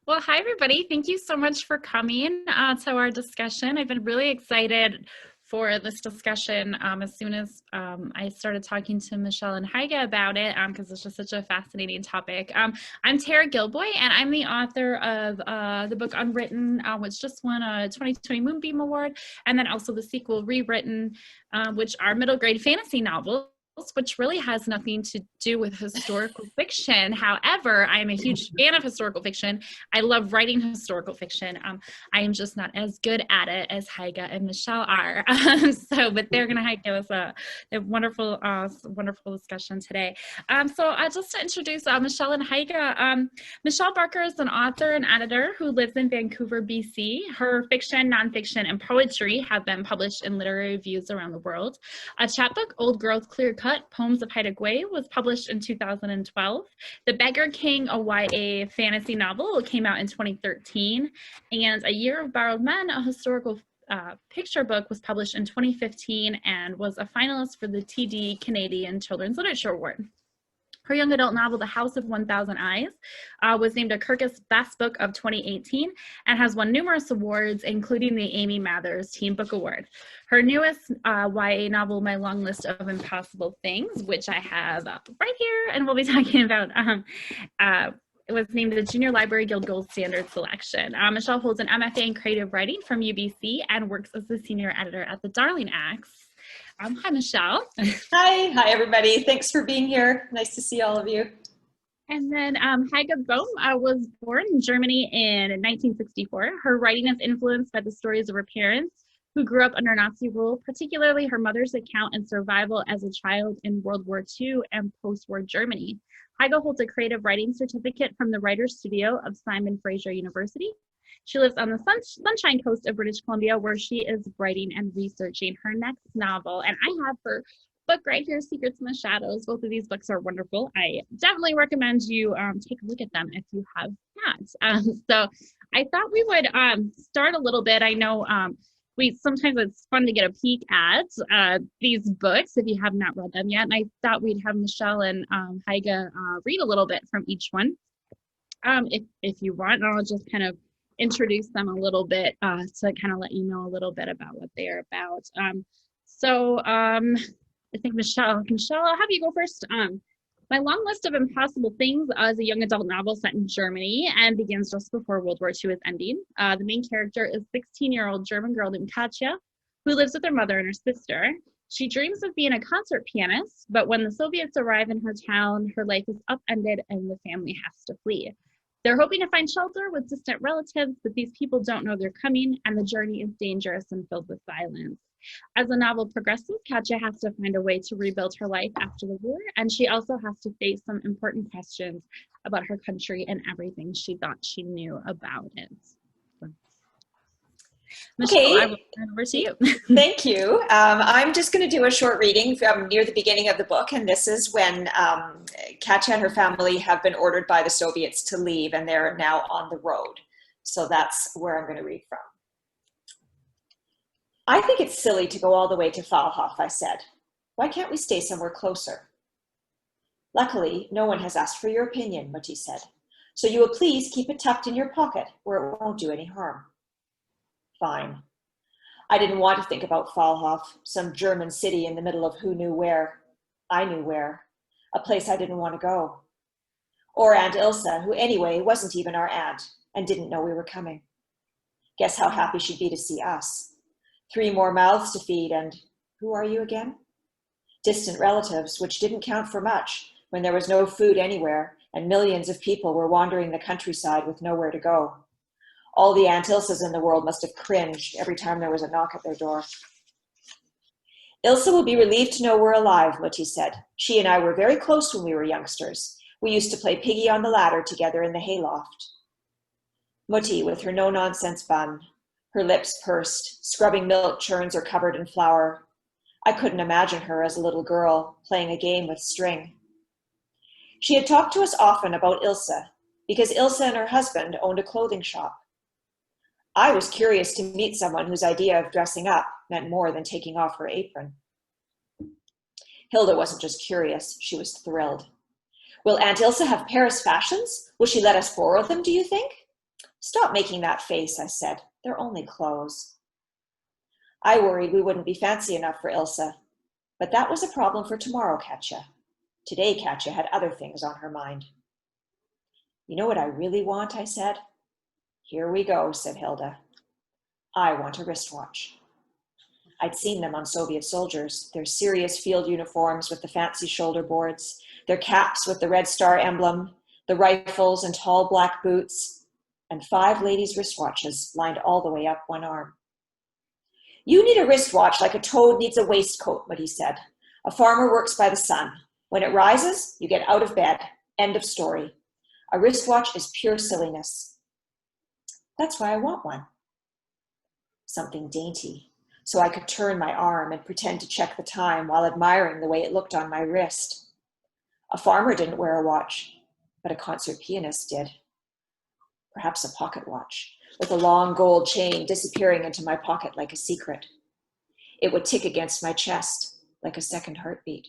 Well, hi, everybody. Thank you so much for coming to our discussion. I've been really excited for this discussion as soon as I started talking to Michelle and Heige about it because it's just such a fascinating topic. I'm Tara Gilboy, and I'm the author of the book Unwritten, which just won a 2020 Moonbeam Award, and then also the sequel, Rewritten, which are middle grade fantasy novels, which really has nothing to do with historical fiction. However, I am a huge fan of historical fiction. I love writing historical fiction. I am just not as good at it as Heige and Michelle are. But they're going to give us a wonderful, wonderful discussion today. Just to introduce Michelle and Heige, Michelle Barker is an author and editor who lives in Vancouver, BC. Her fiction, nonfiction, and poetry have been published in literary reviews around the world. A chapbook, Old Girls Clear Cut, Poems of Heige S, was published in 2012. The Beggar King, a YA fantasy novel, came out in 2013. And A Year of Borrowed Men, a historical picture book, was published in 2015 and was a finalist for the TD Canadian Children's Literature Award. Her young adult novel, The House of 1,000 Eyes, was named a Kirkus Best Book of 2018 and has won numerous awards, including the Amy Mathers Teen Book Award. Her newest YA novel, My Long List of Impossible Things, which I have right here and we'll be talking about, it was named the Junior Library Guild Gold Standard Selection. Michelle holds an MFA in creative writing from UBC and works as the senior editor at the Darling Axe. Hi, Michelle. Hi, everybody. Thanks for being here. Nice to see all of you. And then Heige Boehm was born in Germany in 1964. Her writing is influenced by the stories of her parents who grew up under Nazi rule, particularly her mother's account and survival as a child in World War II and post-war Germany. Heige holds a creative writing certificate from the Writers' Studio of Simon Fraser University. She lives on the Sunshine Coast of British Columbia, where she is writing and researching her next novel. And I have her book right here, Secrets in the Shadows. Both of these books are wonderful. I definitely recommend you take a look at them if you have not. So I thought we would start a little bit. I know sometimes it's fun to get a peek at these books if you have not read them yet. And I thought we'd have Michelle and Heige read a little bit from each one if you want. And I'll just kind of introduce them a little bit to kind of let you know a little bit about what they are about. I think Michelle, I'll have you go first. My Long List of Impossible Things is a young adult novel set in Germany and begins just before World War II is ending. The main character is 16-year-old German girl named Katja, who lives with her mother and her sister. She dreams of being a concert pianist, but when the Soviets arrive in her town, her life is upended and the family has to flee. They're hoping to find shelter with distant relatives, but these people don't know they're coming, and the journey is dangerous and filled with violence. As the novel progresses, Katja has to find a way to rebuild her life after the war, and she also has to face some important questions about her country and everything she thought she knew about it. Michelle, I will turn over to you. Thank you. I'm just going to do a short reading from near the beginning of the book, and this is when Katja and her family have been ordered by the Soviets to leave, and they're now on the road. So that's where I'm going to read from. I think it's silly to go all the way to Pfahlhof, I said. Why can't we stay somewhere closer? Luckily, no one has asked for your opinion, Mutti said. So you will please keep it tucked in your pocket where it won't do any harm. Fine. I didn't want to think about Pfahlhof, some German city in the middle of who knew where. I knew where. A place I didn't want to go. Or Aunt Ilsa, who anyway wasn't even our aunt and didn't know we were coming. Guess how happy she'd be to see us. 3 more mouths to feed and, who are you again? Distant relatives, which didn't count for much when there was no food anywhere and millions of people were wandering the countryside with nowhere to go. All the Aunt Ilsas in the world must have cringed every time there was a knock at their door. Ilsa will be relieved to know we're alive, Mutti said. She and I were very close when we were youngsters. We used to play piggy on the ladder together in the hayloft. Mutti, with her no-nonsense bun, her lips pursed, scrubbing milk churns or covered in flour. I couldn't imagine her as a little girl playing a game with string. She had talked to us often about Ilsa, because Ilsa and her husband owned a clothing shop. I was curious to meet someone whose idea of dressing up meant more than taking off her apron. Hilda wasn't just curious, she was thrilled. Will Aunt Ilsa have Paris fashions? Will she let us borrow them, do you think? Stop making that face, I said. They're only clothes. I worried we wouldn't be fancy enough for Ilse, but that was a problem for tomorrow, Katja. Today, Katja had other things on her mind. You know what I really want, I said. Here we go, said Hilda. I want a wristwatch. I'd seen them on Soviet soldiers, their serious field uniforms with the fancy shoulder boards, their caps with the Red Star emblem, the rifles and tall black boots, and 5 ladies' wristwatches lined all the way up one arm. You need a wristwatch like a toad needs a waistcoat, Muddy said. A farmer works by the sun. When it rises, you get out of bed. End of story. A wristwatch is pure silliness. That's why I want one. Something dainty, so I could turn my arm and pretend to check the time while admiring the way it looked on my wrist. A farmer didn't wear a watch, but a concert pianist did. Perhaps a pocket watch, with a long gold chain disappearing into my pocket like a secret. It would tick against my chest like a second heartbeat.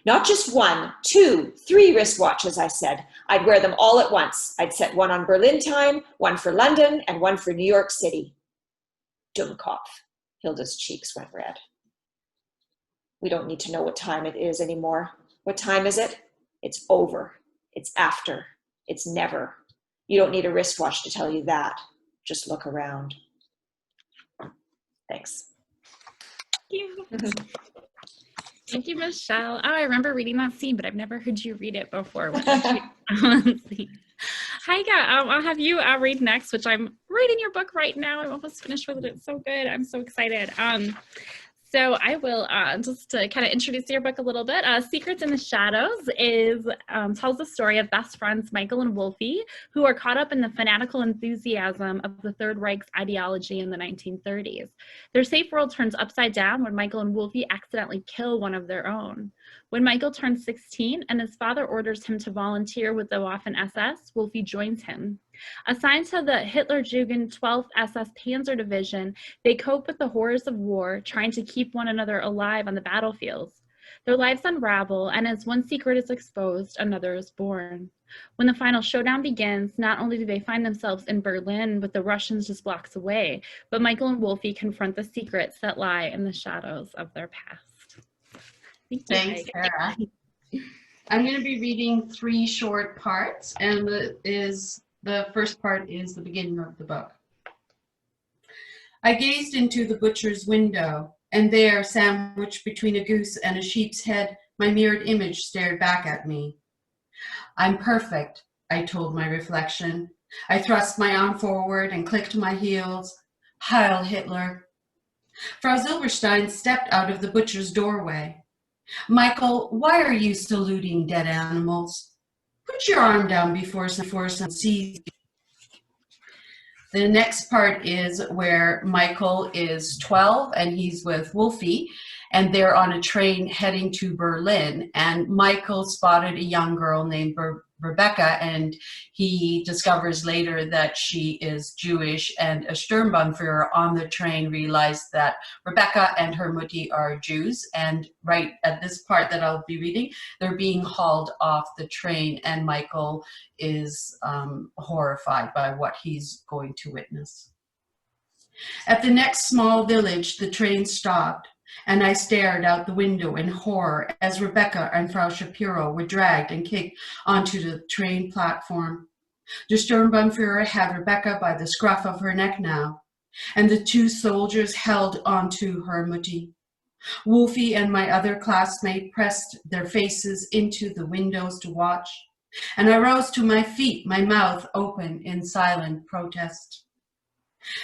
Not just 1, 2, 3 wristwatches, I said. I'd wear them all at once. I'd set one on Berlin time, one for London, and one for New York City. Dummkopf. Hilda's cheeks went red. We don't need to know what time it is anymore. What time is it? It's over. It's after. It's never. You don't need a wristwatch to tell you that. Just look around. Thanks. Thank you. Thank you, Michelle. Oh, I remember reading that scene, but I've never heard you read it before. Heige, I'll have you read next, which I'm reading your book right now. I'm almost finished with it. It's so good. I'm so excited. So I will just to kind of introduce your book a little bit. Secrets in the Shadows tells the story of best friends Michael and Wolfie, who are caught up in the fanatical enthusiasm of the Third Reich's ideology in the 1930s. Their safe world turns upside down when Michael and Wolfie accidentally kill one of their own. When Michael turns 16 and his father orders him to volunteer with the Waffen SS, Wolfie joins him. Assigned to the Hitlerjugend 12th SS Panzer Division, they cope with the horrors of war, trying to keep one another alive on the battlefields. Their lives unravel, and as one secret is exposed, another is born. When the final showdown begins, not only do they find themselves in Berlin with the Russians just blocks away, but Michael and Wolfie confront the secrets that lie in the shadows of their past. Thanks, Tara. I'm going to be reading 3 short parts, and the first part is the beginning of the book. I gazed into the butcher's window, and there, sandwiched between a goose and a sheep's head, my mirrored image stared back at me. I'm perfect, I told my reflection. I thrust my arm forward and clicked my heels. Heil Hitler. Frau Silberstein stepped out of the butcher's doorway. Michael, why are you saluting dead animals? Put your arm down before some sees. The next part is where Michael is 12 and he's with Wolfie, and they're on a train heading to Berlin, and Michael spotted a young girl named Rebecca, and he discovers later that she is Jewish, and a Sturmbannführer on the train realized that Rebecca and her mutti are Jews, and right at this part that I'll be reading, they're being hauled off the train, and Michael is horrified by what he's going to witness. At the next small village, the train stopped, and I stared out the window in horror as Rebecca and Frau Shapiro were dragged and kicked onto the train platform. The Sturmbannführer had Rebecca by the scruff of her neck now, and the 2 soldiers held onto her mutti. Wolfie and my other classmate pressed their faces into the windows to watch, and I rose to my feet, my mouth open in silent protest.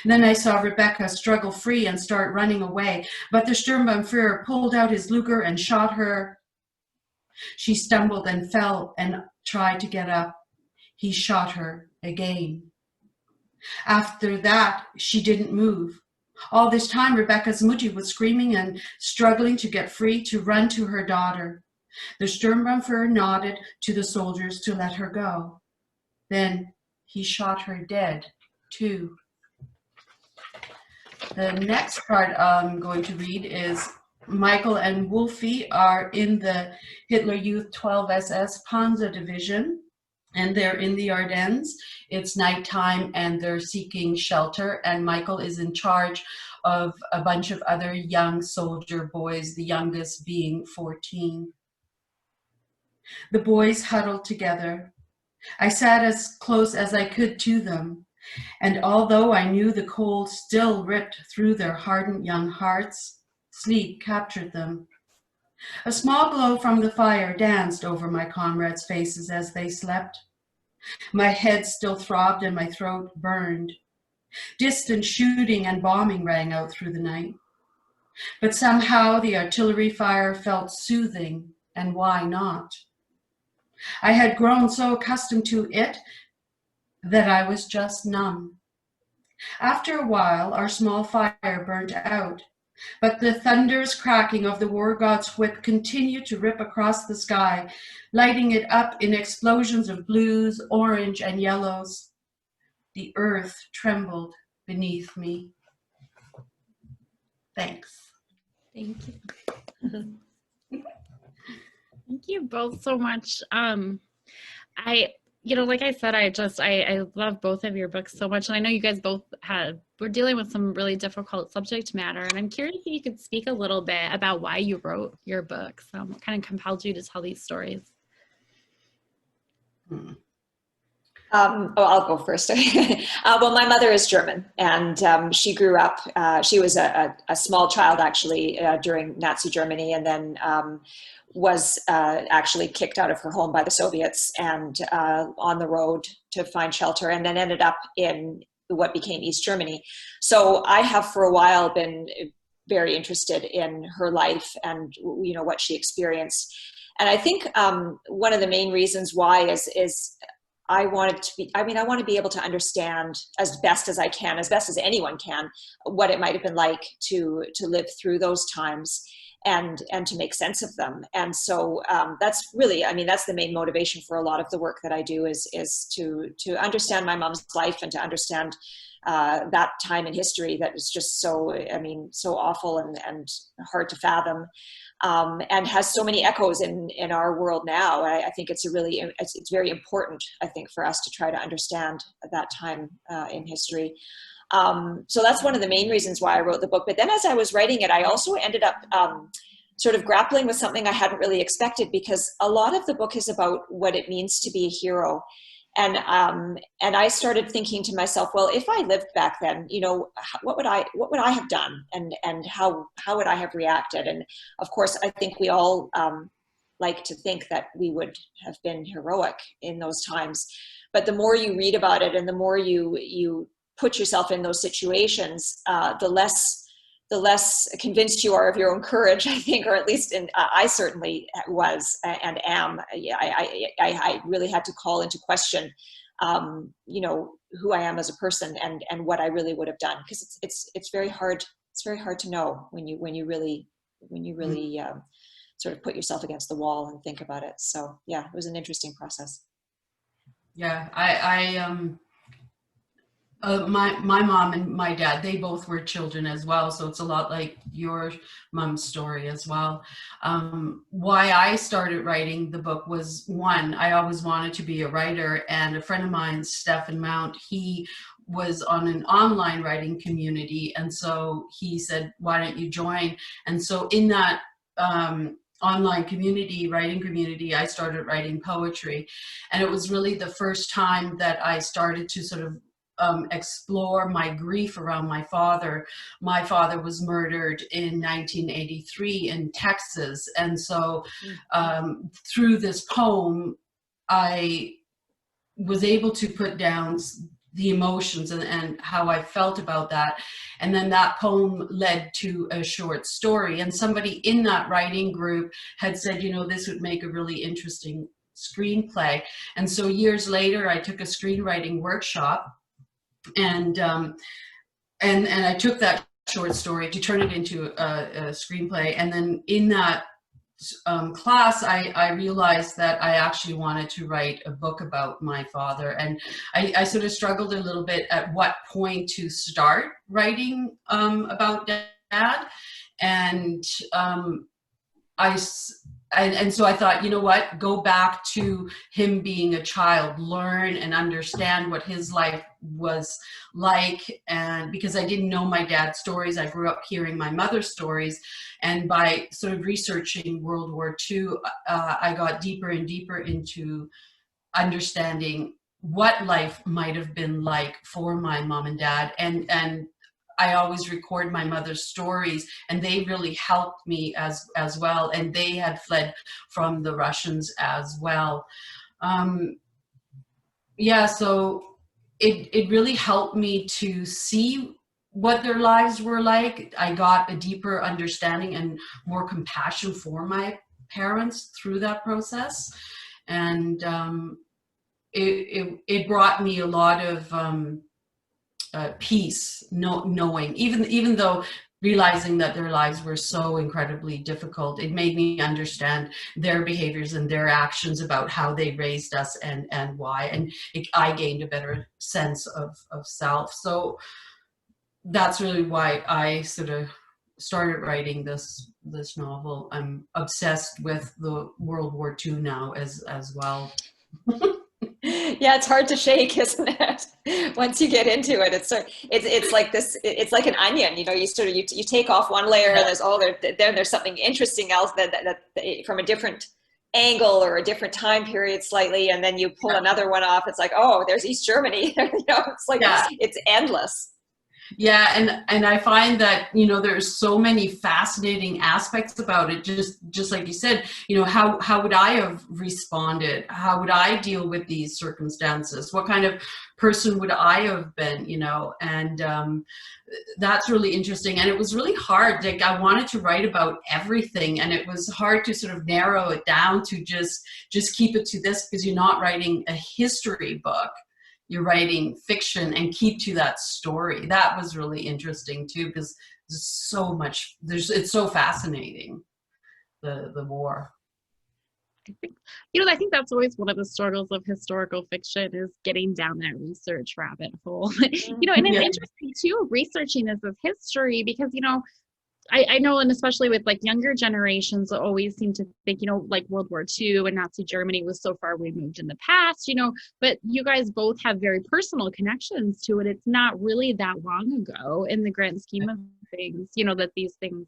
Then I saw Rebecca struggle free and start running away, but the Sturmbannführer pulled out his Luger and shot her. She stumbled and fell and tried to get up. He shot her again. After that, she didn't move. All this time, Rebecca's mutti was screaming and struggling to get free to run to her daughter. The Sturmbannführer nodded to the soldiers to let her go. Then he shot her dead, too. The next part I'm going to read is Michael and Wolfie are in the Hitler Youth 12 SS Panzer Division, And they're in the Ardennes. It's nighttime and they're seeking shelter, and Michael is in charge of a bunch of other young soldier boys, the youngest being 14. The boys huddled together. I sat as close as I could to them, and although I knew the cold still ripped through their hardened young hearts, sleep captured them. A small glow from the fire danced over my comrades' faces as they slept. My head still throbbed and my throat burned. Distant shooting and bombing rang out through the night. But somehow the artillery fire felt soothing, and why not? I had grown so accustomed to it that I was just numb. After a while, our small fire burnt out, but the thunderous cracking of the war god's whip continued to rip across the sky, lighting it up in explosions of blues, orange, and yellows. The earth trembled beneath me. Thanks. Thank you. Thank you both so much. Like I said, I love both of your books so much. And I know you guys both were dealing with some really difficult subject matter. And I'm curious if you could speak a little bit about why you wrote your books. What kind of compelled you to tell these stories? I'll go first. Well, my mother is German, and she grew up, she was a small child actually during Nazi Germany, and then was actually kicked out of her home by the Soviets and on the road to find shelter, and then ended up in what became East Germany. So I have for a while been very interested in her life and what she experienced. And I think one of the main reasons why is I want to be able to understand as best as I can, as best as anyone can, what it might have been like to live through those times and to make sense of them. And so that's really, that's the main motivation for a lot of the work that I do is to understand my mom's life and to understand that time in history that is just so awful and hard to fathom. And has so many echoes in our world now. I think it's very important, I think, for us to try to understand that time in history. So that's one of the main reasons why I wrote the book. But then as I was writing it, I also ended up sort of grappling with something I hadn't really expected, because a lot of the book is about what it means to be a hero. And I started thinking to myself, well, if I lived back then, what would I have done, and how would I have reacted? And of course, I think we all like to think that we would have been heroic in those times. But the more you read about it, and the more you put yourself in those situations, the less convinced you are of your own courage, I think, or at least I certainly was and am. I really had to call into question, who I am as a person and what I really would have done, because it's very hard. It's very hard to know when you really sort of put yourself against the wall and think about it. So yeah, it was an interesting process. Yeah, my mom and my dad, they both were children as well, so it's a lot like your mom's story as well. Why I started writing the book was, one, I always wanted to be a writer, and a friend of mine, Stephen Mount, he was on an online writing community, and so he said, why don't you join? And so in that online writing community, I started writing poetry, and it was really the first time that I started to sort of explore my grief around my father. My father was murdered in 1983 in Texas. And so through this poem, I was able to put down the emotions and how I felt about that. And then that poem led to a short story. And somebody in that writing group had said, this would make a really interesting screenplay. And so years later, I took a screenwriting workshop, and I took that short story to turn it into a screenplay. And then in that class, I realized that I actually wanted to write a book about my father. And I sort of struggled a little bit at what point to start writing about Dad. And and so I thought, you know what, go back to him being a child, learn and understand what his life was like. And because I didn't know my dad's stories, I grew up hearing my mother's stories. And by sort of researching World War II, I got deeper and deeper into understanding what life might have been like for my mom and dad. And I always record my mother's stories, and they really helped me as well. And they had fled from the Russians as well. Yeah, so it really helped me to see what their lives were like. I got a deeper understanding and more compassion for my parents through that process. And it brought me a lot of peace, knowing, even though realizing that their lives were so incredibly difficult, it made me understand their behaviors and their actions about how they raised us and why. And I gained a better sense of self. So that's really why I sort of started writing this novel. I'm obsessed with the World War II now as well. Yeah, it's hard to shake, isn't it? Once you get into it, it's like this. It's like an onion, you know. You sort of you take off one layer, and then there's something interesting else that from a different angle or a different time period slightly, and then you pull another one off. It's like, oh, there's East Germany. You know, it's like it's endless. Yeah, and I find that, you know, there's so many fascinating aspects about it. Just like you said, you know, how would I have responded? How would I deal with these circumstances? What kind of person would I have been? You know, and that's really interesting. And it was really hard. Like, I wanted to write about everything, and it was hard to sort of narrow it down to just keep it to this, because you're not writing a history book. You're writing fiction, and keep to that story. That was really interesting too, because there's so much, it's so fascinating, the war. I think, you know, I think that's always one of the struggles of historical fiction, is getting down that research rabbit hole. You know, and it's interesting too, researching this as history, because, you know, I know, and especially with like younger generations, always seem to think, you know, like World War II and Nazi Germany was so far removed in the past, you know, but you guys both have very personal connections to it. It's not really that long ago in the grand scheme of things, you know, that these things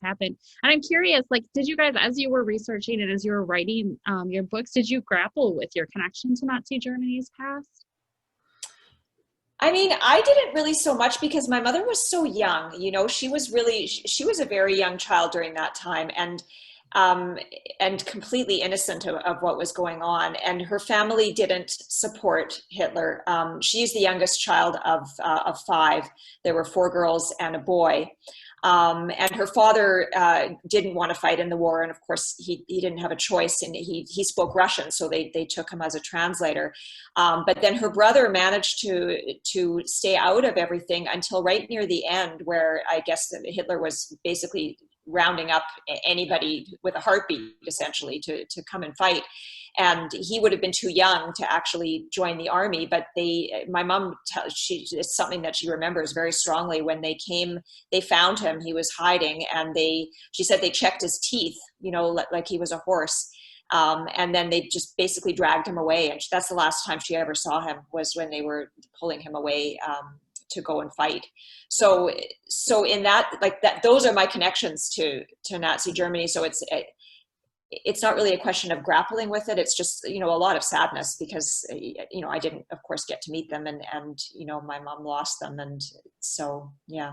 happen. And I'm curious, like, did you guys, as you were researching and as you were writing your books, did you grapple with your connection to Nazi Germany's past? I mean, I didn't really so much, because my mother was so young. You know, she was a very young child during that time, and completely innocent of what was going on. And her family didn't support Hitler. She's the youngest child of 5. There were 4 girls and a boy. And her father didn't want to fight in the war, and of course he didn't have a choice, and he spoke Russian, so they took him as a translator. But then her brother managed to stay out of everything until right near the end, where I guess Hitler was basically rounding up anybody with a heartbeat, essentially, to come and fight. And he would have been too young to actually join the army. But my mom, it's something that she remembers very strongly. When they came, they found him. He was hiding, and she said they checked his teeth, you know, like he was a horse. And then they just basically dragged him away. And that's the last time she ever saw him, was when they were pulling him away to go and fight. So in that, like that, those are my connections to Nazi Germany. So it's not really a question of grappling with it. It's just, you know, a lot of sadness, because, you know, I didn't, of course, get to meet them, and, you know, my mom lost them. And so, yeah.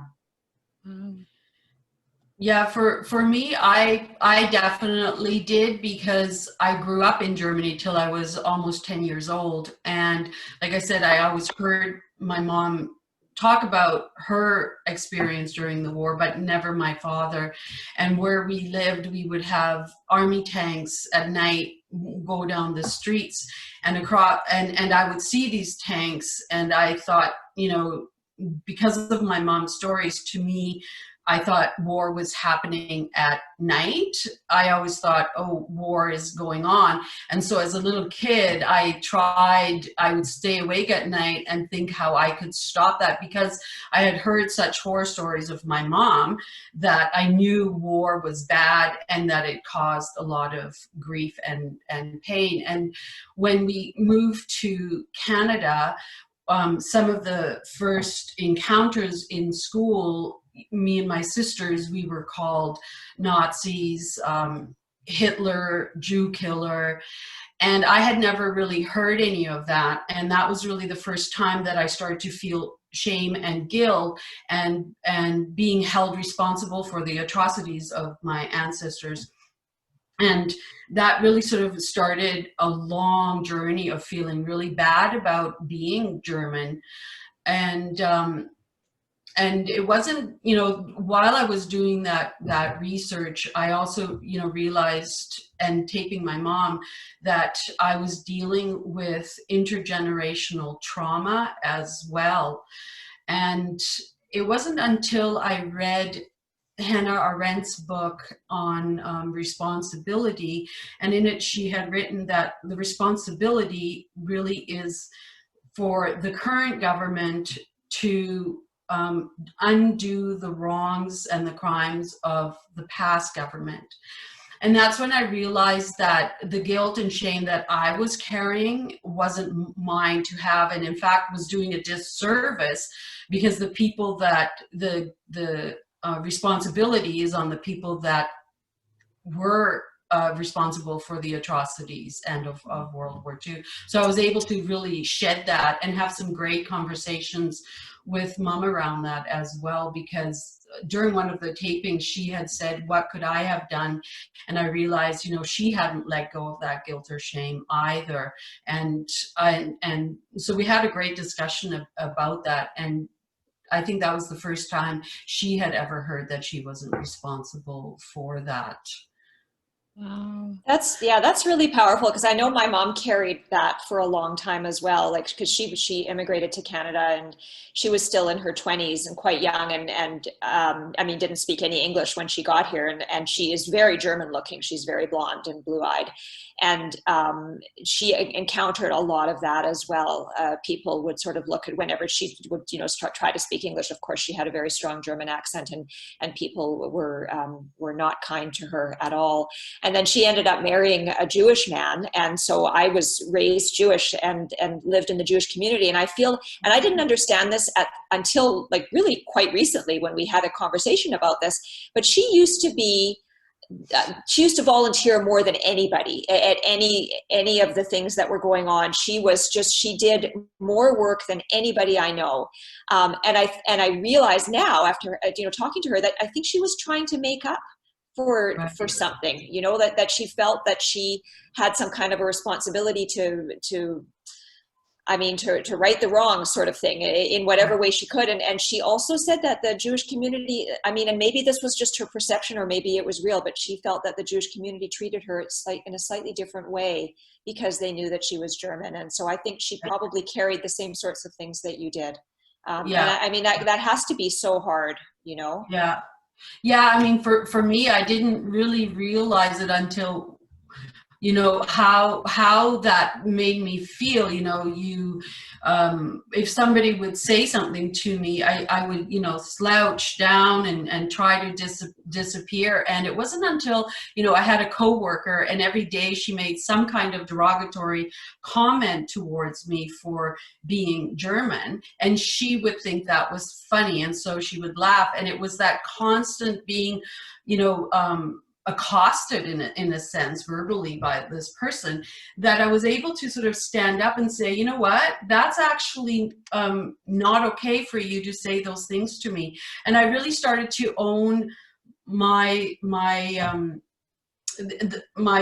Yeah, for me, I definitely did, because I grew up in Germany till I was almost 10 years old. And like I said, I always heard my mom talk about her experience during the war, but never my father. And where we lived, we would have army tanks at night go down the streets and across, and I would see these tanks, and I thought, you know, because of my mom's stories, to me, I thought war was happening at night. I always thought, oh, war is going on. And so as a little kid, I would stay awake at night and think how I could stop that, because I had heard such horror stories of my mom that I knew war was bad and that it caused a lot of grief and pain. And when we moved to Canada, some of the first encounters in school, me and my sisters, we were called Nazis, Hitler, Jew killer, and I had never really heard any of that. And that was really the first time that I started to feel shame and guilt and being held responsible for the atrocities of my ancestors. And that really sort of started a long journey of feeling really bad about being German. And it wasn't, you know, while I was doing that research, I also, you know, realized, and taping my mom, that I was dealing with intergenerational trauma as well. And it wasn't until I read Hannah Arendt's book on responsibility, and in it she had written that the responsibility really is for the current government to undo the wrongs and the crimes of the past government. And that's when I realized that the guilt and shame that I was carrying wasn't mine to have, and in fact was doing a disservice, because the people that the responsibility is on the people that were responsible for the atrocities and of World War II. So I was able to really shed that and have some great conversations with Mom around that as well, because during one of the tapings she had said, what could I have done? And I realized, you know, she hadn't let go of that guilt or shame either. And so we had a great discussion about that. And I think that was the first time she had ever heard that she wasn't responsible for that. Wow. That's really powerful, because I know my mom carried that for a long time as well. Like, because she immigrated to Canada and she was still in her 20s and quite young, and I mean, didn't speak any English when she got here, and she is very German looking. She's very blonde and blue eyed, and she encountered a lot of that as well. People would sort of look at, whenever she would, you know, try to speak English. Of course, she had a very strong German accent, and people were not kind to her at all. And then she ended up marrying a Jewish man. And so I was raised Jewish and lived in the Jewish community. And I feel, and I didn't understand this until like really quite recently when we had a conversation about this, but she used to volunteer more than anybody at any of the things that were going on. She did more work than anybody I know. And I realize now, after, you know, talking to her, that I think she was trying to make up for something, you know, that she felt that she had some kind of a responsibility to right the wrong sort of thing in whatever way she could. And she also said that the Jewish community, I mean, and maybe this was just her perception or maybe it was real, but she felt that the Jewish community treated her in a slightly different way because they knew that she was German. And so I think she probably carried the same sorts of things that you did. And I mean, that has to be so hard, you know? Yeah. Yeah, I mean, for me, I didn't really realize it until, you know, how that made me feel. You know, if somebody would say something to me, I would, you know, slouch down and try to disappear. And it wasn't until, you know, I had a coworker and every day she made some kind of derogatory comment towards me for being German, and she would think that was funny, and so she would laugh. And it was that constant being, you know, accosted in a sense verbally by this person, that I was able to sort of stand up and say, you know what, that's actually not okay for you to say those things to me. And I really started to own my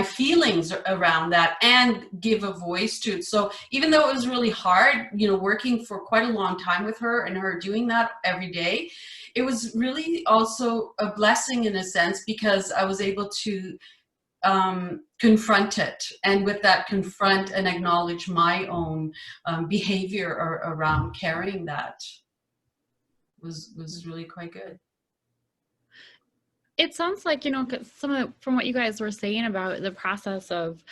feelings around that and give a voice to it. So even though it was really hard, you know, working for quite a long time with her and her doing that every day, it was really also a blessing in a sense, because I was able to confront it, and with that confront and acknowledge my own behavior around carrying that was really quite good. It sounds like, 'cause from what you guys were saying about the process of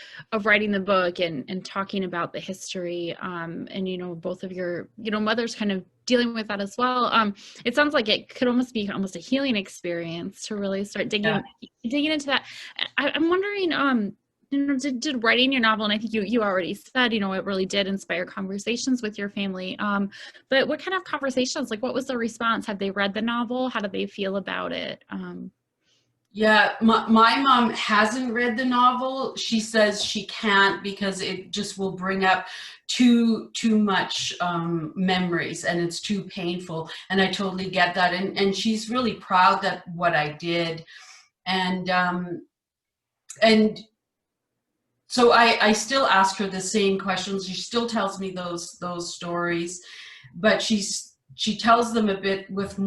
writing the book and talking about the history, and, both of your, mothers kind of dealing with that as well. It sounds like it could almost be almost a healing experience to really start digging into that. I'm wondering, did writing your novel, and I think you already said, it really did inspire conversations with your family. But what kind of conversations, like what was the response? Have they read the novel? How do they feel about it? Yeah, my mom hasn't read the novel. She says she can't because it just will bring up too much memories, and it's too painful. And I totally get that. And she's really proud that what I did. And so I still ask her the same questions. She still tells me those stories, but she tells them a bit with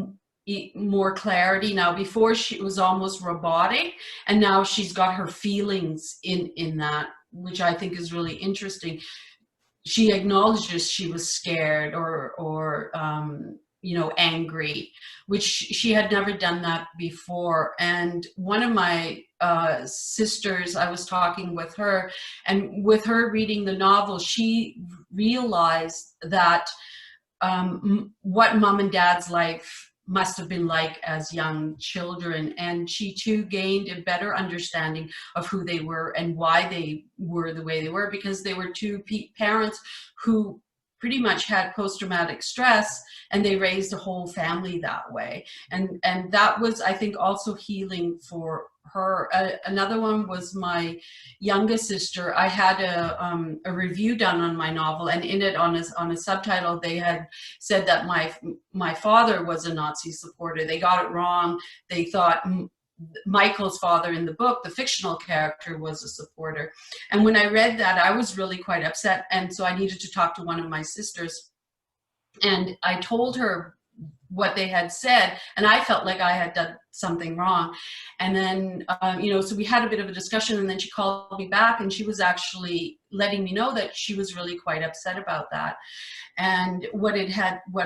more clarity now. Before she was almost robotic, and now she's got her feelings in that, which I think is really interesting. She acknowledges she was scared or angry, which she had never done that before. And one of my sisters, I was talking with her, and with her reading the novel, she realized that what mom and dad's life must have been like as young children. And she too gained a better understanding of who they were and why they were the way they were, because they were two parents who pretty much had post-traumatic stress, and they raised a whole family that way. And that was, I think, also healing for her. Another one was my youngest sister. I had a review done on my novel, and in it, on a subtitle, they had said that my father was a Nazi supporter. They got it wrong. They thought Michael's father in the book, the fictional character, was a supporter. And when I read that, I was really quite upset. And so I needed to talk to one of my sisters. And I told her what they had said, and I felt like I had done something wrong. And then, so we had a bit of a discussion, and then she called me back, and she was actually letting me know that she was really quite upset about that. And what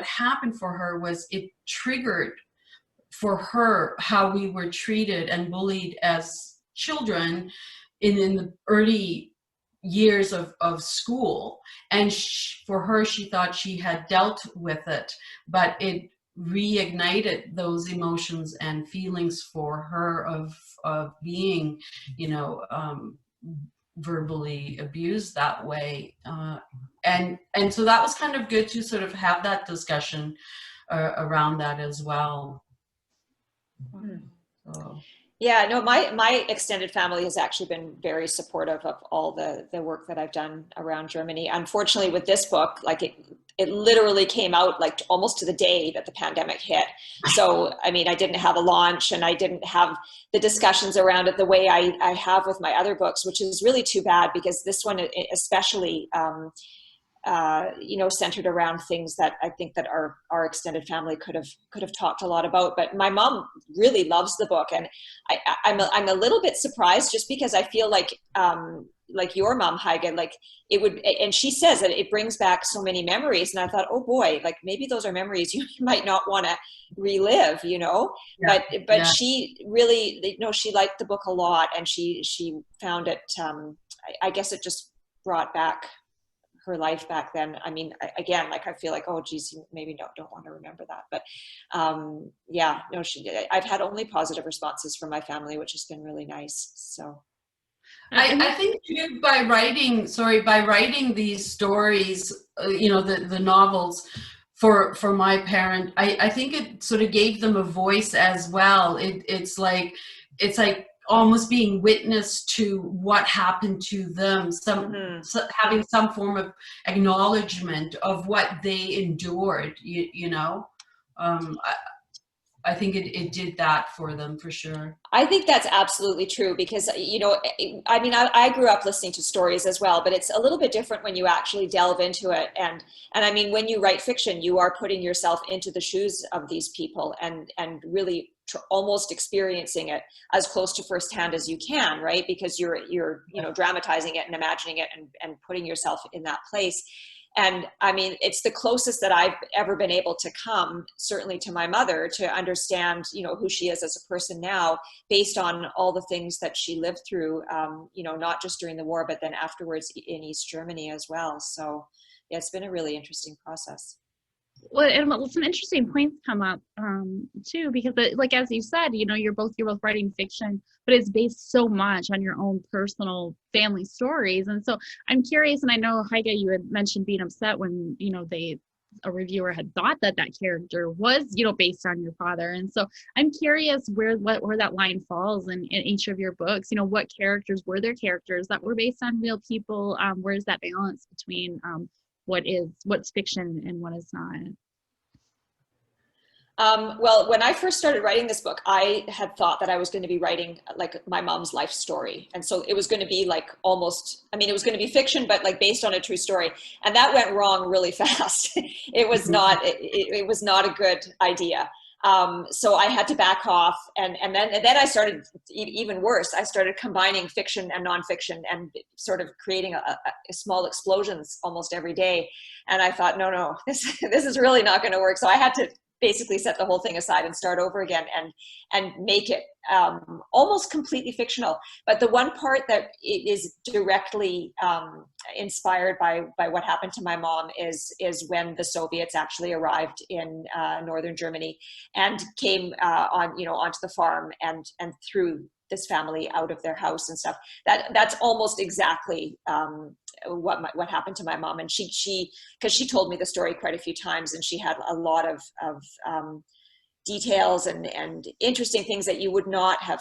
happened for her was it triggered for her how we were treated and bullied as children in the early years of school. And for her, she thought she had dealt with it, but it reignited those emotions and feelings for her of being, verbally abused that way. And so that was kind of good to sort of have that discussion around that as well. So. Yeah, no, my extended family has actually been very supportive of all the work that I've done around Germany. Unfortunately, with this book, like it literally came out like almost to the day that the pandemic hit. So, I mean, I didn't have a launch, and I didn't have the discussions around it the way I have with my other books, which is really too bad, because this one especially, centered around things that I think that our extended family could have talked a lot about. But my mom really loves the book, and I'm a little bit surprised, just because I feel like your mom, Heige, like it would, and she says that it brings back so many memories. And I thought, oh boy, like maybe those are memories you might not want to relive, Yeah. But she really, she liked the book a lot, and she found it, I guess it just brought back her life back then. I mean, again, like I feel like, oh geez, you maybe don't want to remember that. But I've had only positive responses from my family, which has been really nice. So I think too, by writing these stories, the novels for my parent, I think it sort of gave them a voice as well. It's like almost being witness to what happened to them, having some form of acknowledgement of what they endured, I think it did that for them, for sure. I think that's absolutely true, because, I mean, I grew up listening to stories as well, but it's a little bit different when you actually delve into it. And I mean, when you write fiction, you are putting yourself into the shoes of these people and really almost experiencing it as close to firsthand as you can, right? Because you're dramatizing it and imagining it and putting yourself in that place. And I mean, it's the closest that I've ever been able to come, certainly to my mother, to understand, you know, who she is as a person now, based on all the things that she lived through, you know, not just during the war, but then afterwards in East Germany as well. So yeah, it's been a really interesting process. Well, and some interesting points come up too, because like as you said, you know, you're both writing fiction, but it's based so much on your own personal family stories. And so I'm curious, and I know Heige, you had mentioned being upset when, you know, a reviewer had thought that character was, you know, based on your father. And so I'm curious where that line falls in each of your books. You know, what characters were there characters that were based on real people? Where's that balance between what's fiction and what is not? Well, when I first started writing this book, I had thought that I was going to be writing like my mom's life story. And so it was going to be like almost, I mean, it was going to be fiction, but like based on a true story. And that went wrong really fast. It was not a good idea. So I had to back off, and then I started even worse. I started combining fiction and nonfiction and sort of creating a small explosions almost every day. And I thought, no, this is really not going to work. So I had to basically set the whole thing aside and start over again and make it almost completely fictional. But the one part that is directly inspired by what happened to my mom is when the Soviets actually arrived in northern Germany and came onto the farm and threw this family out of their house and stuff. That's almost exactly what happened to my mom. And she because she told me the story quite a few times, and she had a lot of details and interesting things that you would not have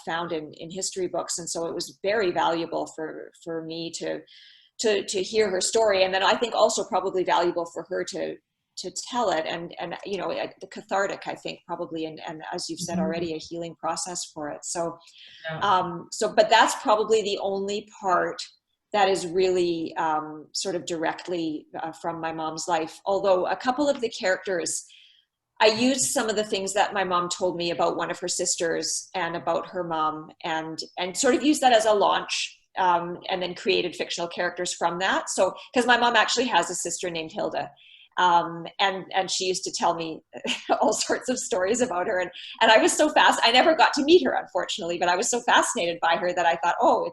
found in history books. And so it was very valuable for me to hear her story. And then I think also probably valuable for her to tell it, and you know, the cathartic, I think, probably, and as you've said already, a healing process for it. So but that's probably the only part that is really sort of directly from my mom's life. Although a couple of the characters, I used some of the things that my mom told me about one of her sisters and about her mom, and sort of used that as a launch, and then created fictional characters from that. So, because my mom actually has a sister named Hilda, and she used to tell me all sorts of stories about her, and I was so I never got to meet her, unfortunately, but I was so fascinated by her that I thought, oh,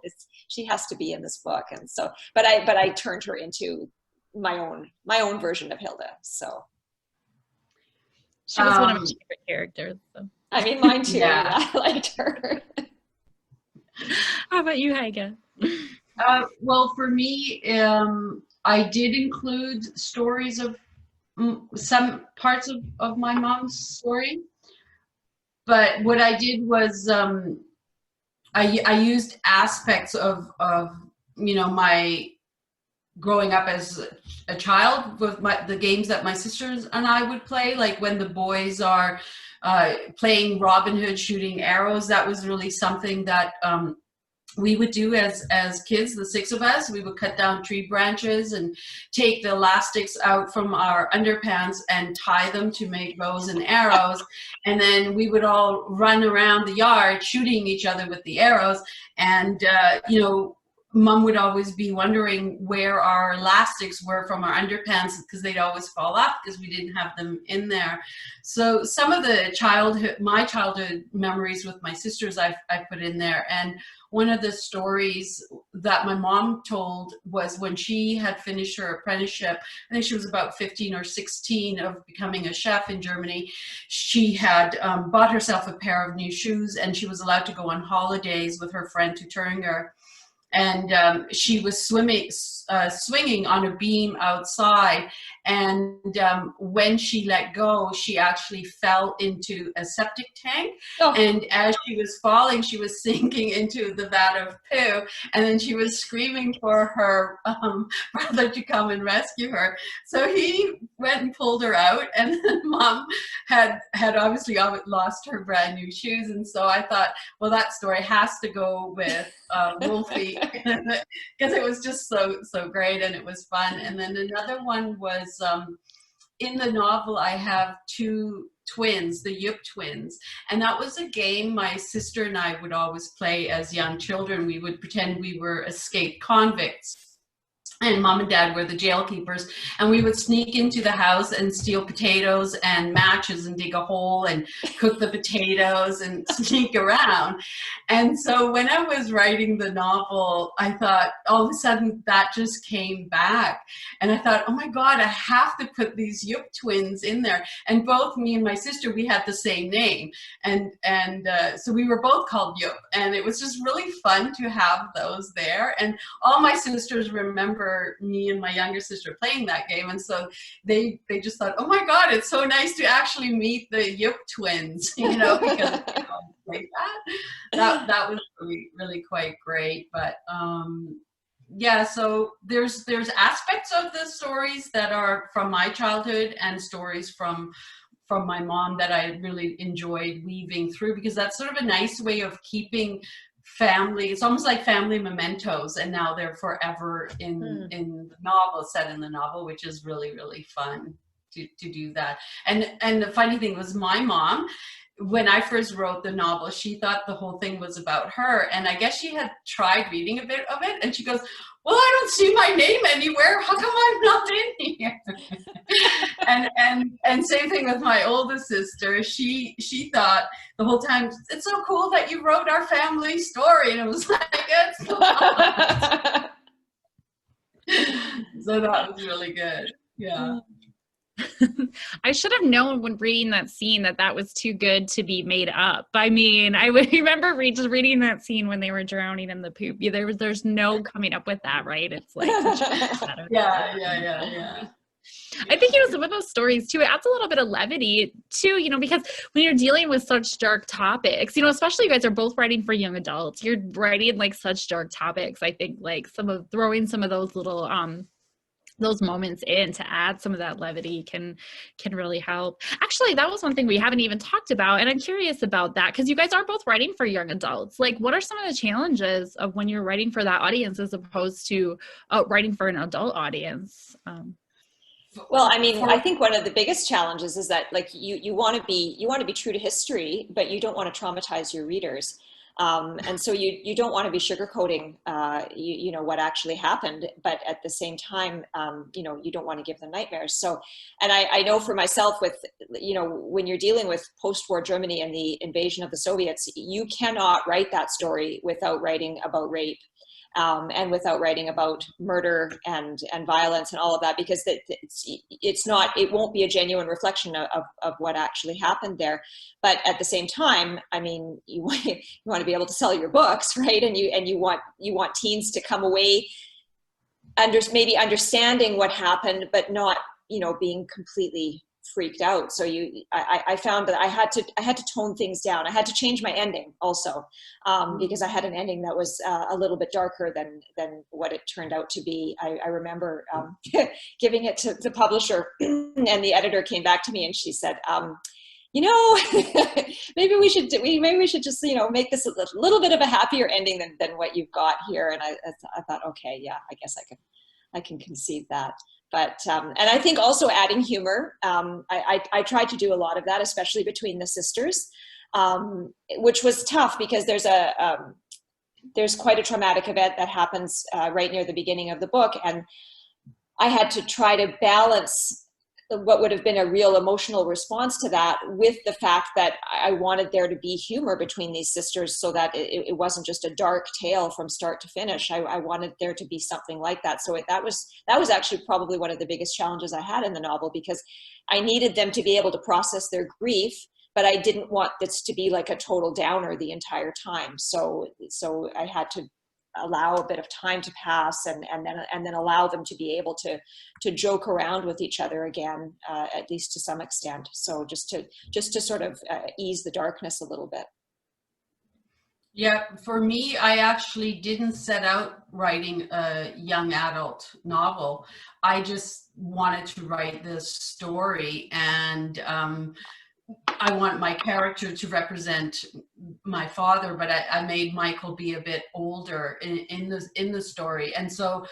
she has to be in this book. And so, but I turned her into my own version of Hilda. So she was one of my favorite characters. So. I mean, mine too. Yeah. I liked her. How about you, Heige? Well, for me, I did include stories of some parts of my mom's story, but what I did was I used aspects of you know, my growing up as a child with the games that my sisters and I would play, like when the boys are playing Robin Hood, shooting arrows. That was really something that we would do as kids, the six of us. We would cut down tree branches and take the elastics out from our underpants and tie them to make bows and arrows. And then we would all run around the yard shooting each other with the arrows. And, you know, Mom would always be wondering where our elastics were from our underpants, because they'd always fall off because we didn't have them in there. So some of the my childhood memories with my sisters I put in there. And one of the stories that my mom told was when she had finished her apprenticeship, I think she was about 15 or 16, of becoming a chef in Germany. She had bought herself a pair of new shoes, and she was allowed to go on holidays with her friend to Thuringia. And she was swinging on a beam outside, and when she let go, she actually fell into a septic tank. Oh. And as she was falling, she was sinking into the vat of poo, and then she was screaming for her brother to come and rescue her. So he went and pulled her out, and then Mom had obviously lost her brand new shoes. And so I thought, well, that story has to go with Wolfie, because it was just so great, and it was fun. And then another one was in the novel I have two twins, the Yup twins, and that was a game my sister and I would always play as young children. We would pretend we were escaped convicts, and mom and dad were the jail keepers, and we would sneak into the house and steal potatoes and matches and dig a hole and cook the potatoes and sneak around. And so when I was writing the novel, I thought all of a sudden that just came back, and I thought, oh my God, I have to put these Yup twins in there. And both me and my sister, we had the same name, and so we were both called Yup, and it was just really fun to have those there. And all my sisters remember me and my younger sister playing that game, and so they just thought, oh my God, it's so nice to actually meet the Yup twins, you know, because like that was really quite great. But yeah, so there's aspects of the stories that are from my childhood and stories from my mom that I really enjoyed weaving through, because that's sort of a nice way of keeping family. It's almost like family mementos, and now they're forever in the novel, set in the novel, which is really fun to do that. And the funny thing was, my mom, when I first wrote the novel, she thought the whole thing was about her, and I guess she had tried reading a bit of it, and she goes, well, I don't see my name anywhere. How come I'm not in here? and same thing with my oldest sister. She thought the whole time, it's so cool that you wrote our family story. And it was like, it's not. So that was really good. Yeah. I should have known when reading that scene that was too good to be made up. I mean, I would remember just reading that scene when they were drowning in the poop. There's no coming up with that, right? It's like yeah. I think, some of those stories too, it adds a little bit of levity too, because when you're dealing with such dark topics, especially you guys are both writing for young adults, you're writing like such dark topics. I think like throwing some of those little those moments in to add some of that levity can really help. Actually, that was one thing we haven't even talked about, and I'm curious about that because you guys are both writing for young adults. Like, what are some of the challenges of when you're writing for that audience as opposed to writing for an adult audience? Well, I mean, I think one of the biggest challenges is that, like, you want to be true to history, but you don't want to traumatize your readers. And so you don't want to be sugarcoating, what actually happened, but at the same time, you don't want to give them nightmares. So, and I know for myself with, when you're dealing with post-war Germany and the invasion of the Soviets, you cannot write that story without writing about rape. And without writing about murder and violence and all of that, because it won't be a genuine reflection of what actually happened there. But at the same time, I mean, you want to be able to sell your books, right? And you want teens to come away maybe understanding what happened, but not, being completely freaked out. So I found that I had to tone things down. I had to change my ending also, because I had an ending that was a little bit darker than what it turned out to be. I remember giving it to the publisher, and the editor came back to me and she said, maybe we should just, make this a little bit of a happier ending than what you've got here. And I thought, okay, yeah, I guess I can concede that. But, and I think also adding humor, I tried to do a lot of that, especially between the sisters, which was tough because there's quite a traumatic event that happens right near the beginning of the book. And I had to try to balance what would have been a real emotional response to that with the fact that I wanted there to be humor between these sisters, so that it wasn't just a dark tale from start to finish. I wanted there to be something like that. So that was actually probably one of the biggest challenges I had in the novel, because I needed them to be able to process their grief, but I didn't want this to be like a total downer the entire time. So I had to allow a bit of time to pass and then allow them to be able to joke around with each other again, at least to some extent. So just to sort of ease the darkness a little bit. Yeah, for me, I actually didn't set out writing a young adult novel. I just wanted to write this story, and I want my character to represent my father, but I made Michael be a bit older in the story. And so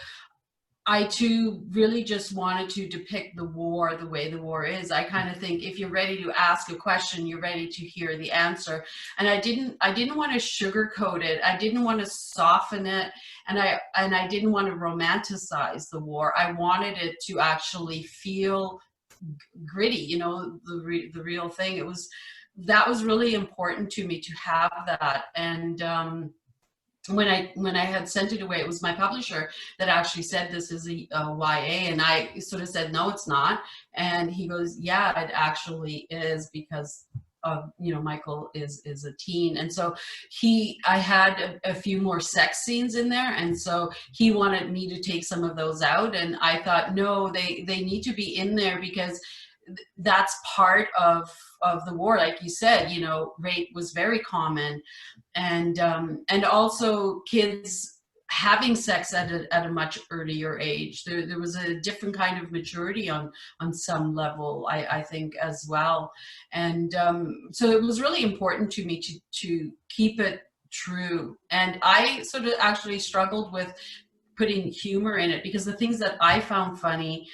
I too really just wanted to depict the war the way the war is. I kind of think if you're ready to ask a question, you're ready to hear the answer. And I didn't want to sugarcoat it. I didn't want to soften it, and I didn't want to romanticize the war. I wanted it to actually feel gritty, you know, the real thing. That was really important to me, to have that. And when I had sent it away, it was my publisher that actually said this is a YA, and I sort of said, no, it's not. And he goes, yeah, it actually is, because of, you know, Michael is a teen. And so I had a few more sex scenes in there, and so he wanted me to take some of those out, and I thought, no, they need to be in there, because that's part of the war. Like you said, you know, rape was very common, and also kids having sex at a much earlier age. There was a different kind of maturity on some level, I think, as well. And so it was really important to me to keep it true. And I sort of actually struggled with putting humor in it, because the things that I found funny,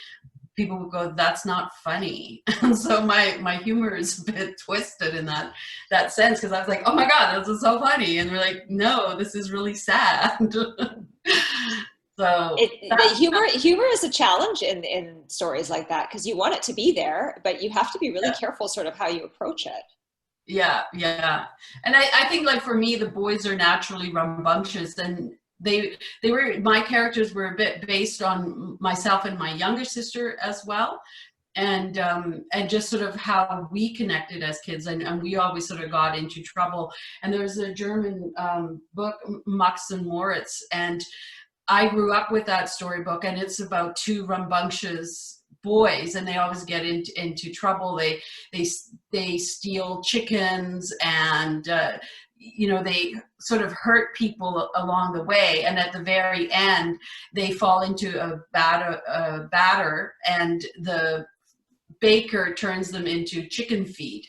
people would go, that's not funny. And so my humor is a bit twisted in that sense, because I was like, oh my God, this is so funny. And they're like, no, this is really sad. So humor is a challenge in stories like that, because you want it to be there, but you have to be really careful sort of how you approach it. Yeah. And I think, like, for me, the boys are naturally rambunctious, and my characters were a bit based on myself and my younger sister as well, and just sort of how we connected as kids, and we always sort of got into trouble. And there's a German book, Max and Moritz, and I grew up with that storybook, and it's about two rambunctious boys, and they always get into trouble. They steal chickens, and you know, they sort of hurt people along the way, and at the very end they fall into a batter, and the baker turns them into chicken feed.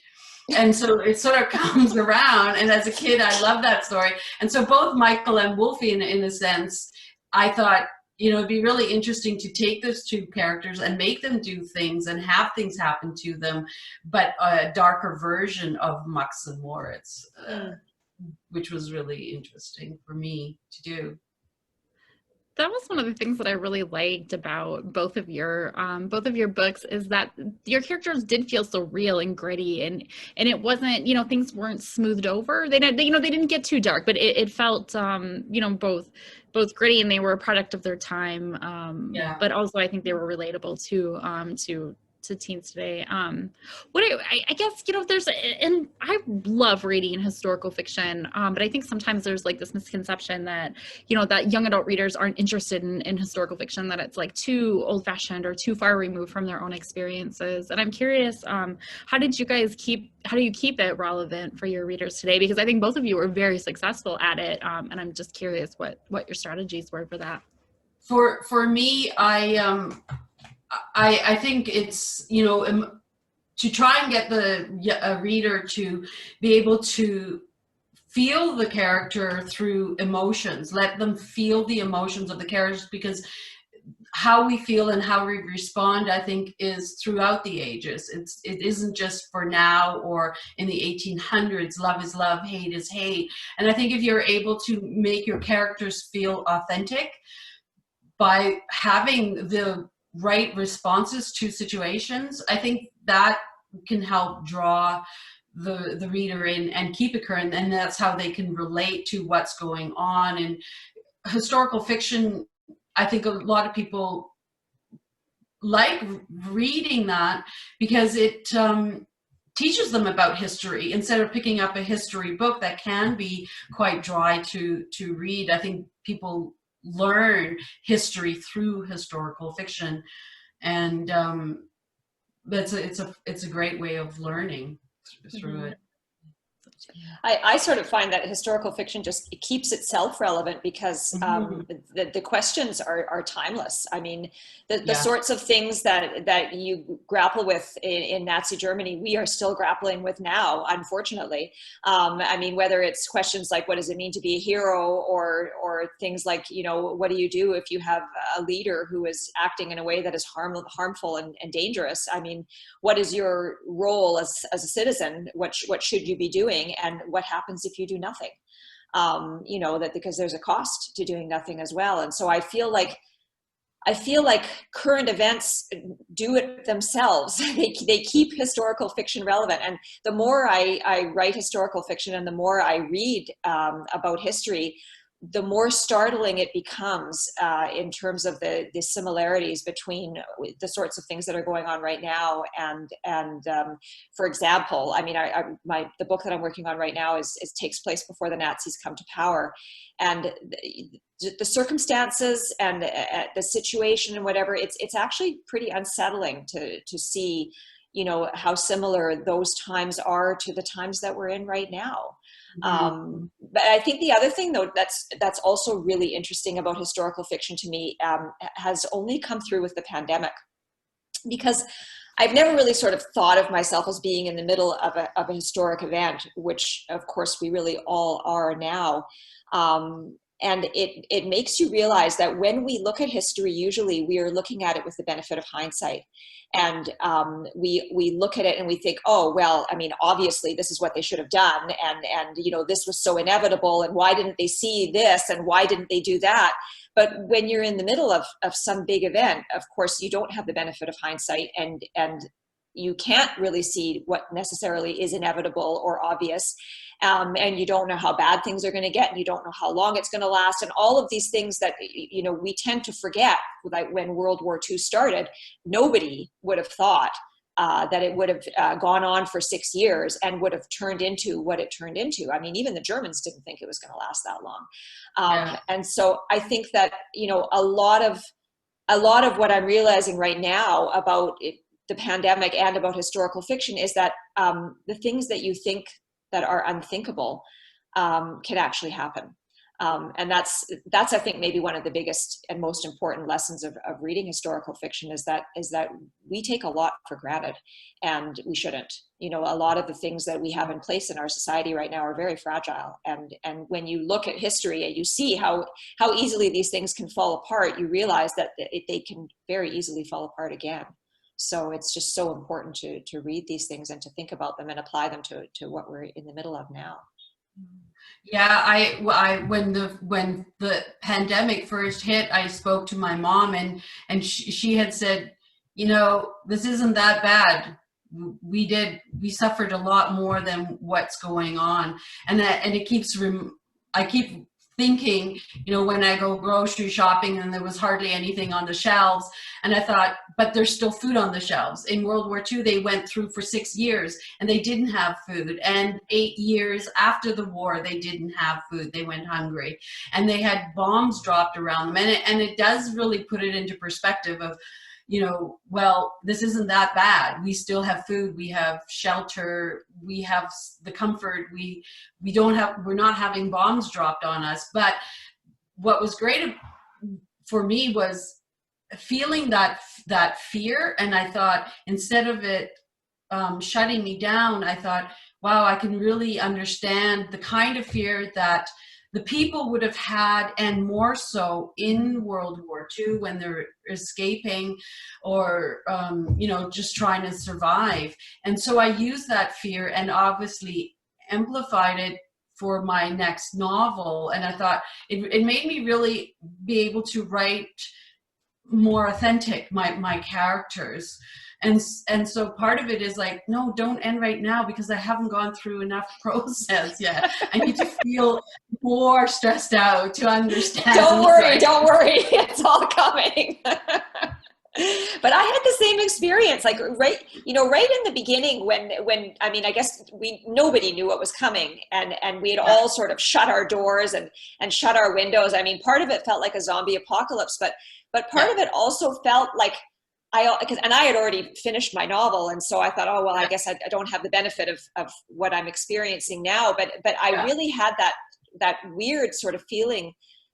And so it sort of comes around, and as a kid I love that story. And so both Michael and Wolfie, in a sense, I thought, you know, it'd be really interesting to take those two characters and make them do things and have things happen to them, but a darker version of Max and Moritz, which was really interesting for me to do. That was one of the things that I really liked about both of your books, is that your characters did feel so real and gritty, and it wasn't, you know, things weren't smoothed over. They didn't get too dark, but it felt you know, both gritty, and they were a product of their time. But also I think they were relatable to teens today. I guess, you know, and I love reading historical fiction, but I think sometimes there's like this misconception that, you know, that young adult readers aren't interested in historical fiction, that it's like too old-fashioned or too far removed from their own experiences. And I'm curious, how do you keep it relevant for your readers today? Because I think both of you were very successful at it, and I'm just curious what your strategies were for that. For me, I think it's, you know, to try and get a reader to be able to feel the character through emotions, let them feel the emotions of the characters, because how we feel and how we respond, I think, is throughout the ages. It isn't just for now or in the 1800s. Love is love, hate is hate. And I think if you're able to make your characters feel authentic by having the right responses to situations, I think that can help draw the reader in and keep it current, and that's how they can relate to what's going on. And historical fiction, I think a lot of people like reading that because it teaches them about history instead of picking up a history book that can be quite dry to read. I think people learn history through historical fiction, and it's a great way of learning through it. I sort of find that historical fiction just it keeps itself relevant because the questions are timeless. I mean, the sorts of things that you grapple with in Nazi Germany, we are still grappling with now, unfortunately. I mean, whether it's questions like what does it mean to be a hero, or things like, you know, what do you do if you have a leader who is acting in a way that is harmful and dangerous? I mean, what is your role as a citizen? What should you be doing, and what happens if you do nothing? You know, that because there's a cost to doing nothing as well. And so I feel like current events do it themselves. They keep historical fiction relevant. And the more I write historical fiction and the more I read about history, the more startling it becomes in terms of the similarities between the sorts of things that are going on right now. And for example, I mean, the book that I'm working on right now takes place before the Nazis come to power, and the circumstances and the situation and whatever, it's actually pretty unsettling to see, you know, how similar those times are to the times that we're in right now. But I think the other thing, though, that's also really interesting about historical fiction to me has only come through with the pandemic, because I've never really sort of thought of myself as being in the middle of a historic event, which of course we really all are now. And it makes you realize that when we look at history, usually we are looking at it with the benefit of hindsight. And we look at it and we think, oh, well, I mean, obviously this is what they should have done. And you know, this was so inevitable. And why didn't they see this? And why didn't they do that? But when you're in the middle of some big event, of course, you don't have the benefit of hindsight, and you can't really see what necessarily is inevitable or obvious. And you don't know how bad things are going to get, and you don't know how long it's going to last, and all of these things that, you know, we tend to forget. Like when World War II started, nobody would have thought that it would have gone on for 6 years and would have turned into what it turned into. I mean, even the Germans didn't think it was going to last that long. And so I think that, you know, a lot of what I'm realizing right now about the pandemic and about historical fiction is that the things that you think that are unthinkable can actually happen. And that's I think maybe one of the biggest and most important lessons of reading historical fiction is that we take a lot for granted, and we shouldn't. You know, a lot of the things that we have in place in our society right now are very fragile. And when you look at history and you see how easily these things can fall apart, you realize that they can very easily fall apart again. So it's just so important to read these things and to think about them and apply them to what we're in the middle of now. Yeah, I when the pandemic first hit, I spoke to my mom, and she had said, you know, this isn't that bad. We suffered a lot more than what's going on, and it keeps I keep thinking, you know, when I go grocery shopping and there was hardly anything on the shelves, and I thought, but there's still food on the shelves. In World War II, they went through for 6 years and they didn't have food. And 8 years after the war, they didn't have food. They went hungry, and they had bombs dropped around them. And it does really put it into perspective of, you know, well, this isn't that bad. We still have food, we have shelter, we have the comfort, we're not having bombs dropped on us. But what was great for me was feeling that fear. And I thought, instead of it shutting me down, I thought, wow, I can really understand the kind of fear that the people would have had, and more so in World War II when they're escaping or, you know, just trying to survive. And so I used that fear and obviously amplified it for my next novel. And I thought it made me really be able to write more authentic, my characters. And so part of it is like, no, don't end right now, because I haven't gone through enough process yet. I need to feel more stressed out to understand. Don't worry, it's all coming. But I had the same experience, like right in the beginning when I mean, I guess nobody knew what was coming, and we had all sort of shut our doors and shut our windows. I mean, part of it felt like a zombie apocalypse, but part of it also felt like and I had already finished my novel, and so I thought, oh well, I guess I don't have the benefit of what I'm experiencing now. But I really had that weird sort of feeling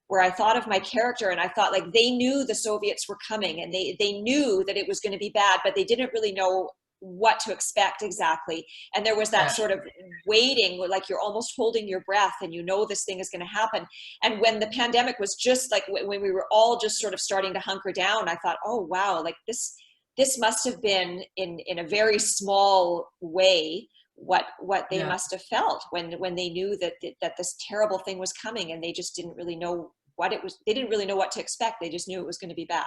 where I thought of my character, and I thought, like, they knew the Soviets were coming, and they knew that it was going to be bad, but they didn't really know what to expect exactly. And there was that sort of waiting, like you're almost holding your breath, and you know this thing is going to happen. And when the pandemic was just like, when we were all just sort of starting to hunker down, I thought, oh wow, like this must have been in a very small way what they must have felt when they knew that this terrible thing was coming, and they just didn't really know what it was. They didn't really know what to expect. They just knew it was going to be bad.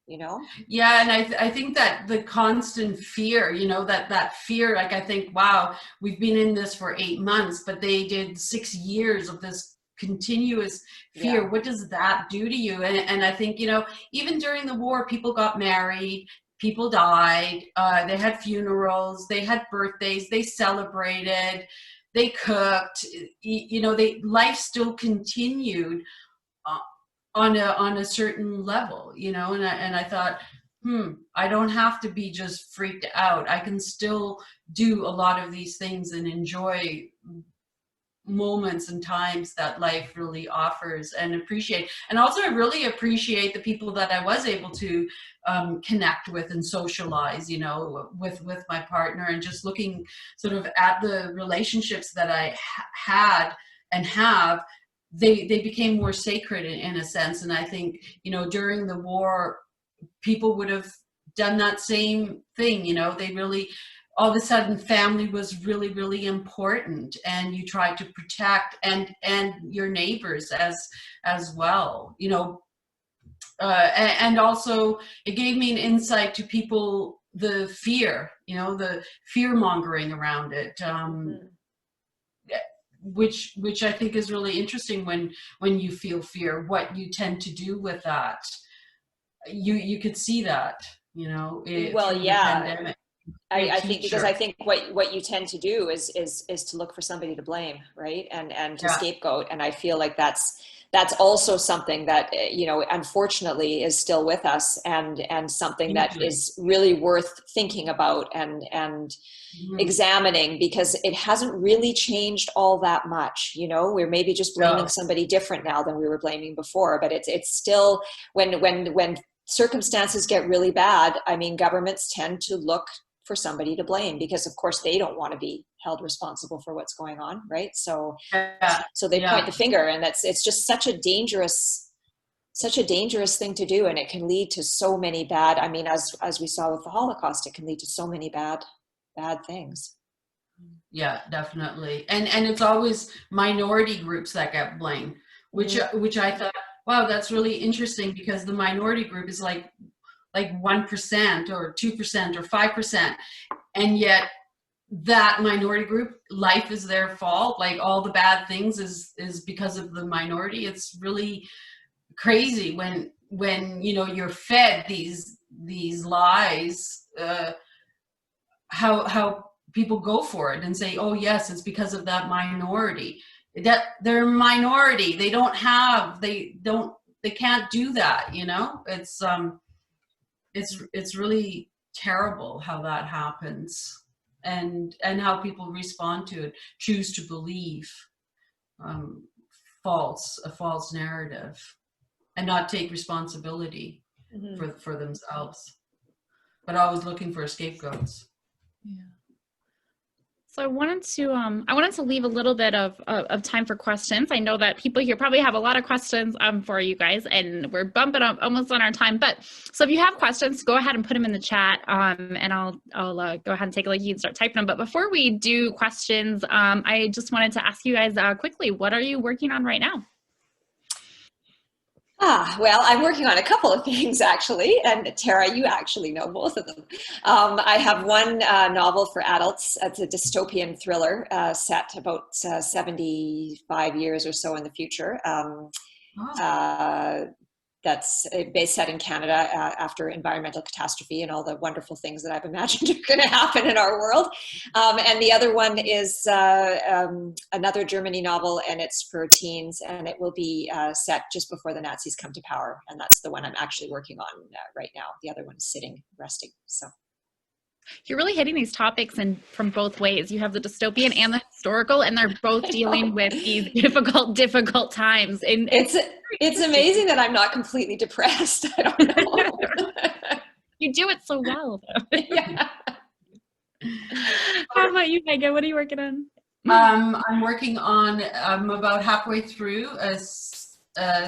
You know? Yeah, and I think that the constant fear, you know, that fear, like, I think, wow, we've been in this for 8 months, but they did 6 years of this continuous fear. What does that do to you? And I think, you know, even during the war, people got married, people died, they had funerals, they had birthdays, they celebrated, they cooked, you know, life still continued on a certain level, you know, and I thought, I don't have to be just freaked out. I can still do a lot of these things and enjoy moments and times that life really offers, and appreciate. And also I really appreciate the people that I was able to connect with and socialize, you know, with my partner, and just looking sort of at the relationships that I had and have. They became more sacred in a sense. And I think, you know, during the war, people would have done that same thing. You know, they really, all of a sudden, family was really, really important, and you tried to protect and your neighbors as well. You know, and also it gave me an insight to people, the fear, you know, the fear mongering around it. Which I think is really interesting when you feel fear, what you tend to do with that. You could see that, you know, Well, through yeah. the pandemic. I think, because I think what you tend to do is to look for somebody to blame, right? And to scapegoat. And I feel like that's also something that, you know, unfortunately is still with us, and something that is really worth thinking about and examining, because it hasn't really changed all that much. You know, we're maybe just blaming somebody different now than we were blaming before, but it's still, when circumstances get really bad, I mean, governments tend to look for somebody to blame, because of course they don't want to be held responsible for what's going on, right? So they point the finger, and it's just such a dangerous thing to do, and it can lead to so many bad, I mean, as we saw with the Holocaust, it can lead to so many bad things. Yeah, definitely. And it's always minority groups that get blamed, which I thought, wow, that's really interesting, because the minority group is like 1% or 2% or 5%. And yet that minority group, life is their fault. Like, all the bad things is because of the minority. It's really crazy when you know, you're fed these lies, how people go for it and say, oh yes, it's because of that minority. That they're a minority. They can't do that, you know? It's really terrible how that happens, and how people respond to it, choose to believe a false narrative, and not take responsibility for themselves, but always looking for scapegoats. Yeah. So I wanted to leave a little bit of time for questions. I know that people here probably have a lot of questions for you guys, and we're bumping up almost on our time. But so if you have questions, go ahead and put them in the chat, and I'll go ahead and take a look. You can start typing them. But before we do questions, I just wanted to ask you guys quickly, what are you working on right now? Well, I'm working on a couple of things, actually, and Tara, you actually know both of them. I have one novel for adults. It's a dystopian thriller set about 75 years or so in the future. that's based set in Canada after environmental catastrophe and all the wonderful things that I've imagined are going to happen in our world. And the other one is another Germany novel, and it's for teens, and it will be set just before the Nazis come to power. And that's the one I'm actually working on right now. The other one is sitting, resting. So. You're really hitting these topics from both ways. You have the dystopian and the historical, and they're both dealing with these difficult times. And it's amazing that I'm not completely depressed. I don't know. You do it so well, though. Yeah. How about you, Heige? What are you working on? I'm working on, I'm about halfway through a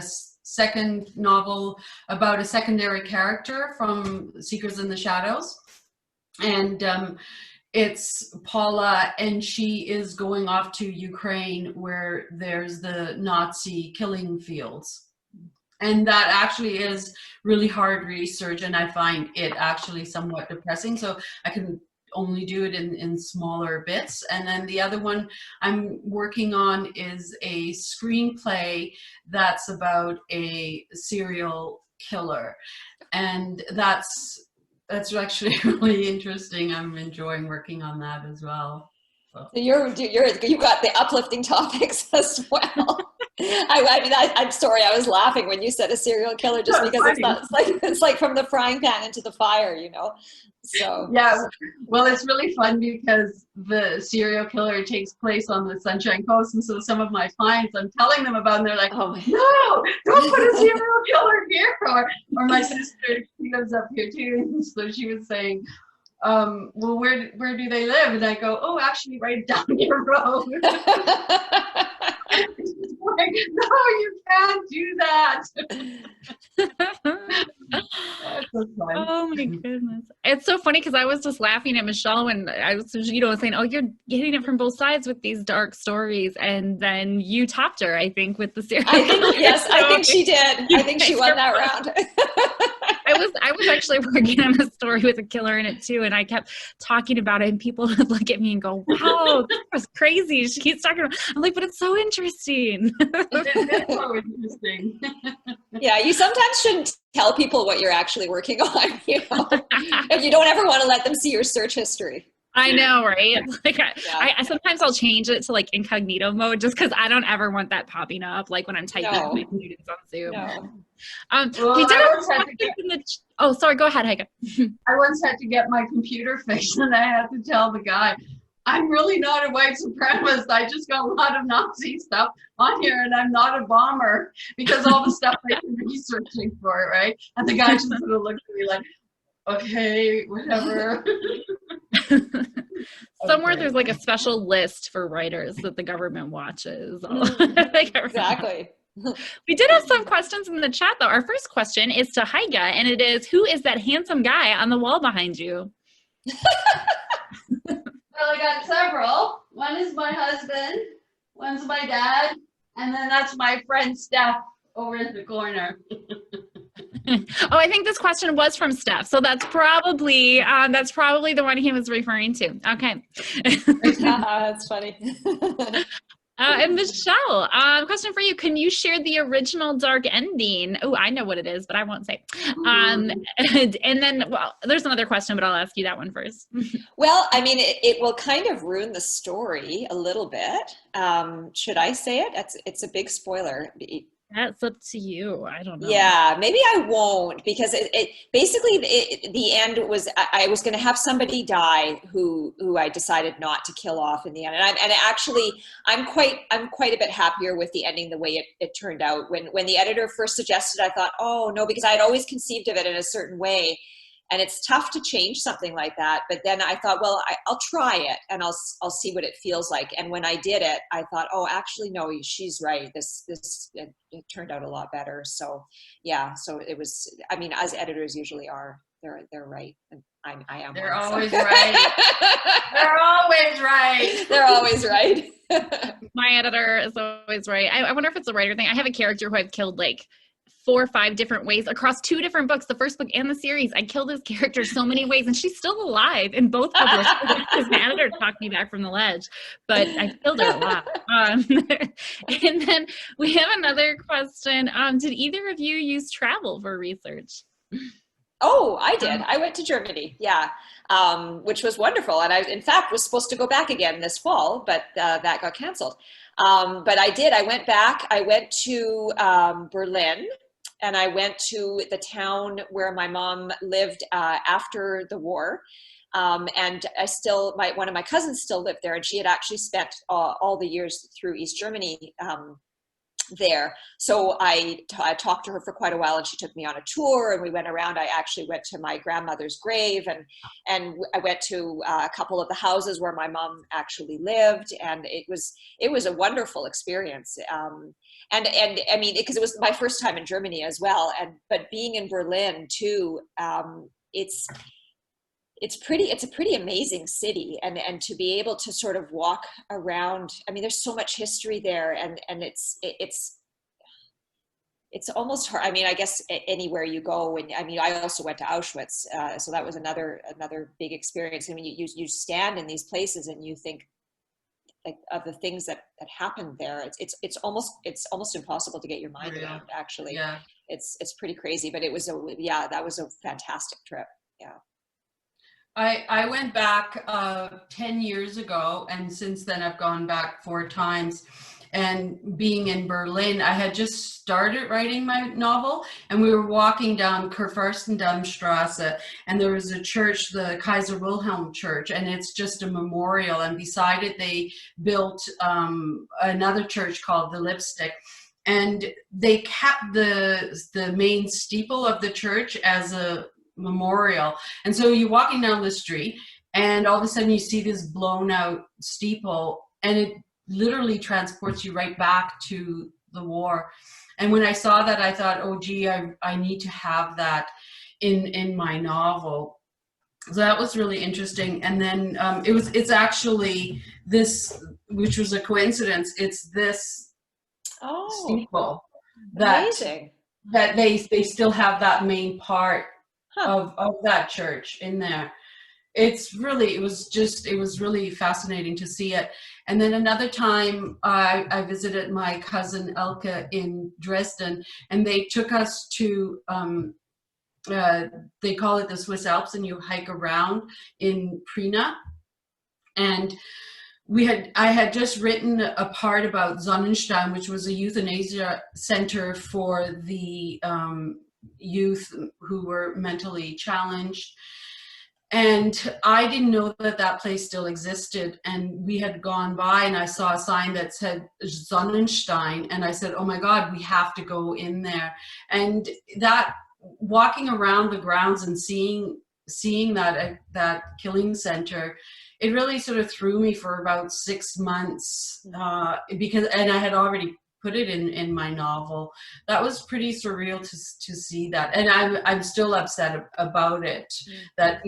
second novel about a secondary character from Seekers in the Shadows. And it's Paula, and she is going off to Ukraine where there's the Nazi killing fields. And that actually is really hard research, and I find it actually somewhat depressing. So I can only do it in smaller bits. And then the other one I'm working on is a screenplay that's about a serial killer. And that's actually really interesting. I'm enjoying working on that as well. So. You got the uplifting topics as well. I'm sorry, I was laughing when you said a serial killer, just because it's like from the frying pan into the fire, you know. So yeah, well, it's really fun because the serial killer takes place on the Sunshine Coast, and so some of my clients, I'm telling them about, and they're like, "Oh no, don't put a serial killer here." Or my sister, she lives up here too, and so she was saying, well, where do they live? And I go, oh, actually, right down your road. Like, no, you can't do that. Oh my goodness. It's so funny because I was just laughing at Michelle when I was, saying, oh, you're getting it from both sides with these dark stories. And then you topped her, I think, with the serial killer. Yes, I think she did. I think she won that round. I was actually working on a story with a killer in it too, and I kept talking about it, and people would look at me and go, wow, this was crazy. She keeps talking about it. I'm like, but it's so interesting. It is so interesting. Yeah, you sometimes shouldn't tell people what you're actually working on, you know. And you don't ever want to let them see your search history. I know, right? Like I sometimes I'll change it to like incognito mode just because I don't ever want that popping up, like when I'm typing with my students on Zoom. Well, we did oh, sorry, go ahead, Heige. I once had to get my computer fixed, and I had to tell the guy, I'm really not a white supremacist. I just got a lot of Nazi stuff on here, and I'm not a bomber, because all the stuff I've been researching for it, right? And the guy just sort of looked at me like, okay, whatever. Somewhere there's like a special list for writers that the government watches. Exactly. We did have some questions in the chat though. Our first question is to Heige, and it is, who is that handsome guy on the wall behind you? Well, I got several. One is my husband, one's my dad, and then that's my friend Steph over in the corner. Oh, I think this question was from Steph, so that's probably the one he was referring to. Okay. That's funny. And Michelle, question for you. Can you share the original dark ending? Oh, I know what it is, but I won't say. And then, well, there's another question, but I'll ask you that one first. Well, I mean, it will kind of ruin the story a little bit. Should I say it? It's a big spoiler. That's up to you. I don't know. Yeah, maybe I won't, because it basically the end was I was going to have somebody die who I decided not to kill off in the end, and I'm quite a bit happier with the ending the way it turned out. When the editor first suggested, I thought, oh no, because I had always conceived of it in a certain way. And it's tough to change something like that. But then I thought, well, I'll try it, and I'll see what it feels like. And when I did it, I thought, oh, actually, no, she's right. It turned out a lot better. So yeah, so it was. I mean, as editors usually are, they're right, and I am. They're always right. They're always right. They're always right. My editor is always right. I wonder if it's a writer thing. I have a character who I've killed like 4 or 5 different ways across 2 different books, the first book and the series. I killed this character so many ways, and she's still alive in both published books. My editor talk me back from the ledge, but I killed her a lot. And then we have another question. Did either of you use travel for research? Oh, I did. I went to Germany, yeah, which was wonderful. And I, in fact, was supposed to go back again this fall, but that got canceled. But I did. I went back. I went to Berlin, and I went to the town where my mom lived after the war. And I still, one of my cousins still lived there, and she had actually spent all the years through East Germany there. So I talked to her for quite a while, and she took me on a tour, and we went around. I actually went to my grandmother's grave, and I went to a couple of the houses where my mom actually lived, and it was a wonderful experience. And I mean, because it was my first time in Germany as well, but being in Berlin too, it's a pretty amazing city, and to be able to sort of walk around. I mean, there's so much history there, and it's almost hard. I mean, I guess anywhere you go, and I mean, I also went to Auschwitz, so that was another big experience. I mean, you stand in these places and you think, like, of the things that happened there. It's almost impossible to get your mind around. Actually, Yeah. It's pretty crazy, but that was a fantastic trip. Yeah. I went back 10 years ago, and since then I've gone back 4 times. And being in Berlin, I had just started writing my novel, and we were walking down Kurfürstendammstrasse, and there was a church, the Kaiser Wilhelm Church, and it's just a memorial. And beside it, they built another church called the Lipstick. And they kept the main steeple of the church as a memorial. And so you're walking down the street, and all of a sudden you see this blown out steeple, and it literally transports you right back to the war. And when I saw that, I thought, oh gee, I need to have that in my novel. So that was really interesting. And then it's actually this, which was a coincidence, it's this steeple that they still have that main part of that church in there. It was really fascinating to see it. And then another time I visited my cousin Elke in Dresden, and they took us to, they call it the Swiss Alps, and you hike around in Prina. And I had just written a part about Sonnenstein, which was a euthanasia center for the youth who were mentally challenged. And I didn't know that place still existed. And we had gone by, and I saw a sign that said Sonnenstein, and I said, oh my God, we have to go in there. And that, walking around the grounds and seeing that killing center, it really sort of threw me for about 6 months, and I had already put it in my novel. That was pretty surreal to see that, and I'm still upset about it. That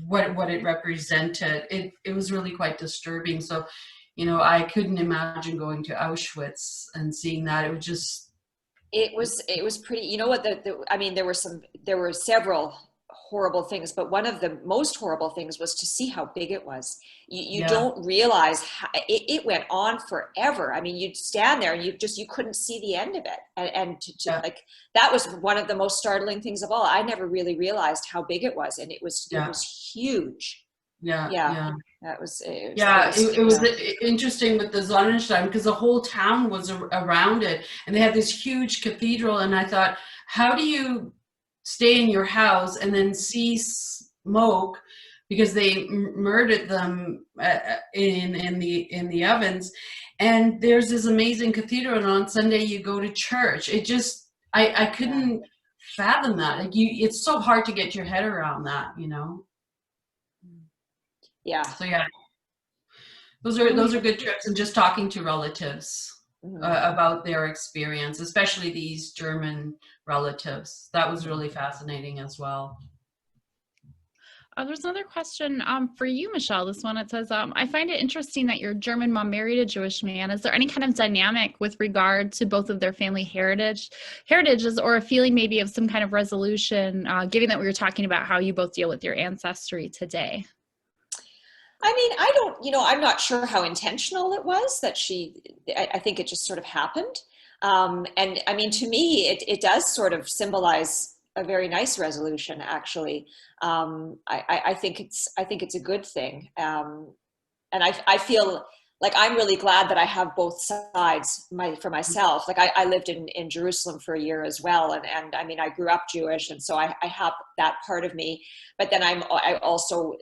what it represented. It was really quite disturbing. So, I couldn't imagine going to Auschwitz and seeing that. It was pretty. You know what? I mean, there were several horrible things, but one of the most horrible things was to see how big it was. You don't realize how it went on forever. I mean, you'd stand there and you couldn't see the end of it. And like, that was one of the most startling things of all. I never really realized how big it was, and it was huge. It was interesting with the Sonnenstein, because the whole town was around it, and they had this huge cathedral. And I thought, how do you stay in your house and then see smoke, because they murdered them in the ovens, and there's this amazing cathedral, and on Sunday you go to church. I couldn't fathom that. Like, it's so hard to get your head around that, So those are good trips, and just talking to relatives about their experience, especially these German relatives. That was really fascinating as well. There's another question for you, Michelle. This one, it says, I find it interesting that your German mom married a Jewish man. Is there any kind of dynamic with regard to both of their family heritages, or a feeling maybe of some kind of resolution, given that we were talking about how you both deal with your ancestry today? I mean, I don't, I'm not sure how intentional it was that I think it just sort of happened. And I mean, to me, it does sort of symbolize a very nice resolution, actually. I think it's a good thing. And I feel like I'm really glad that I have both sides for myself. Like I lived in Jerusalem for a year as well. And I mean, I grew up Jewish. And so I have that part of me, but then I also,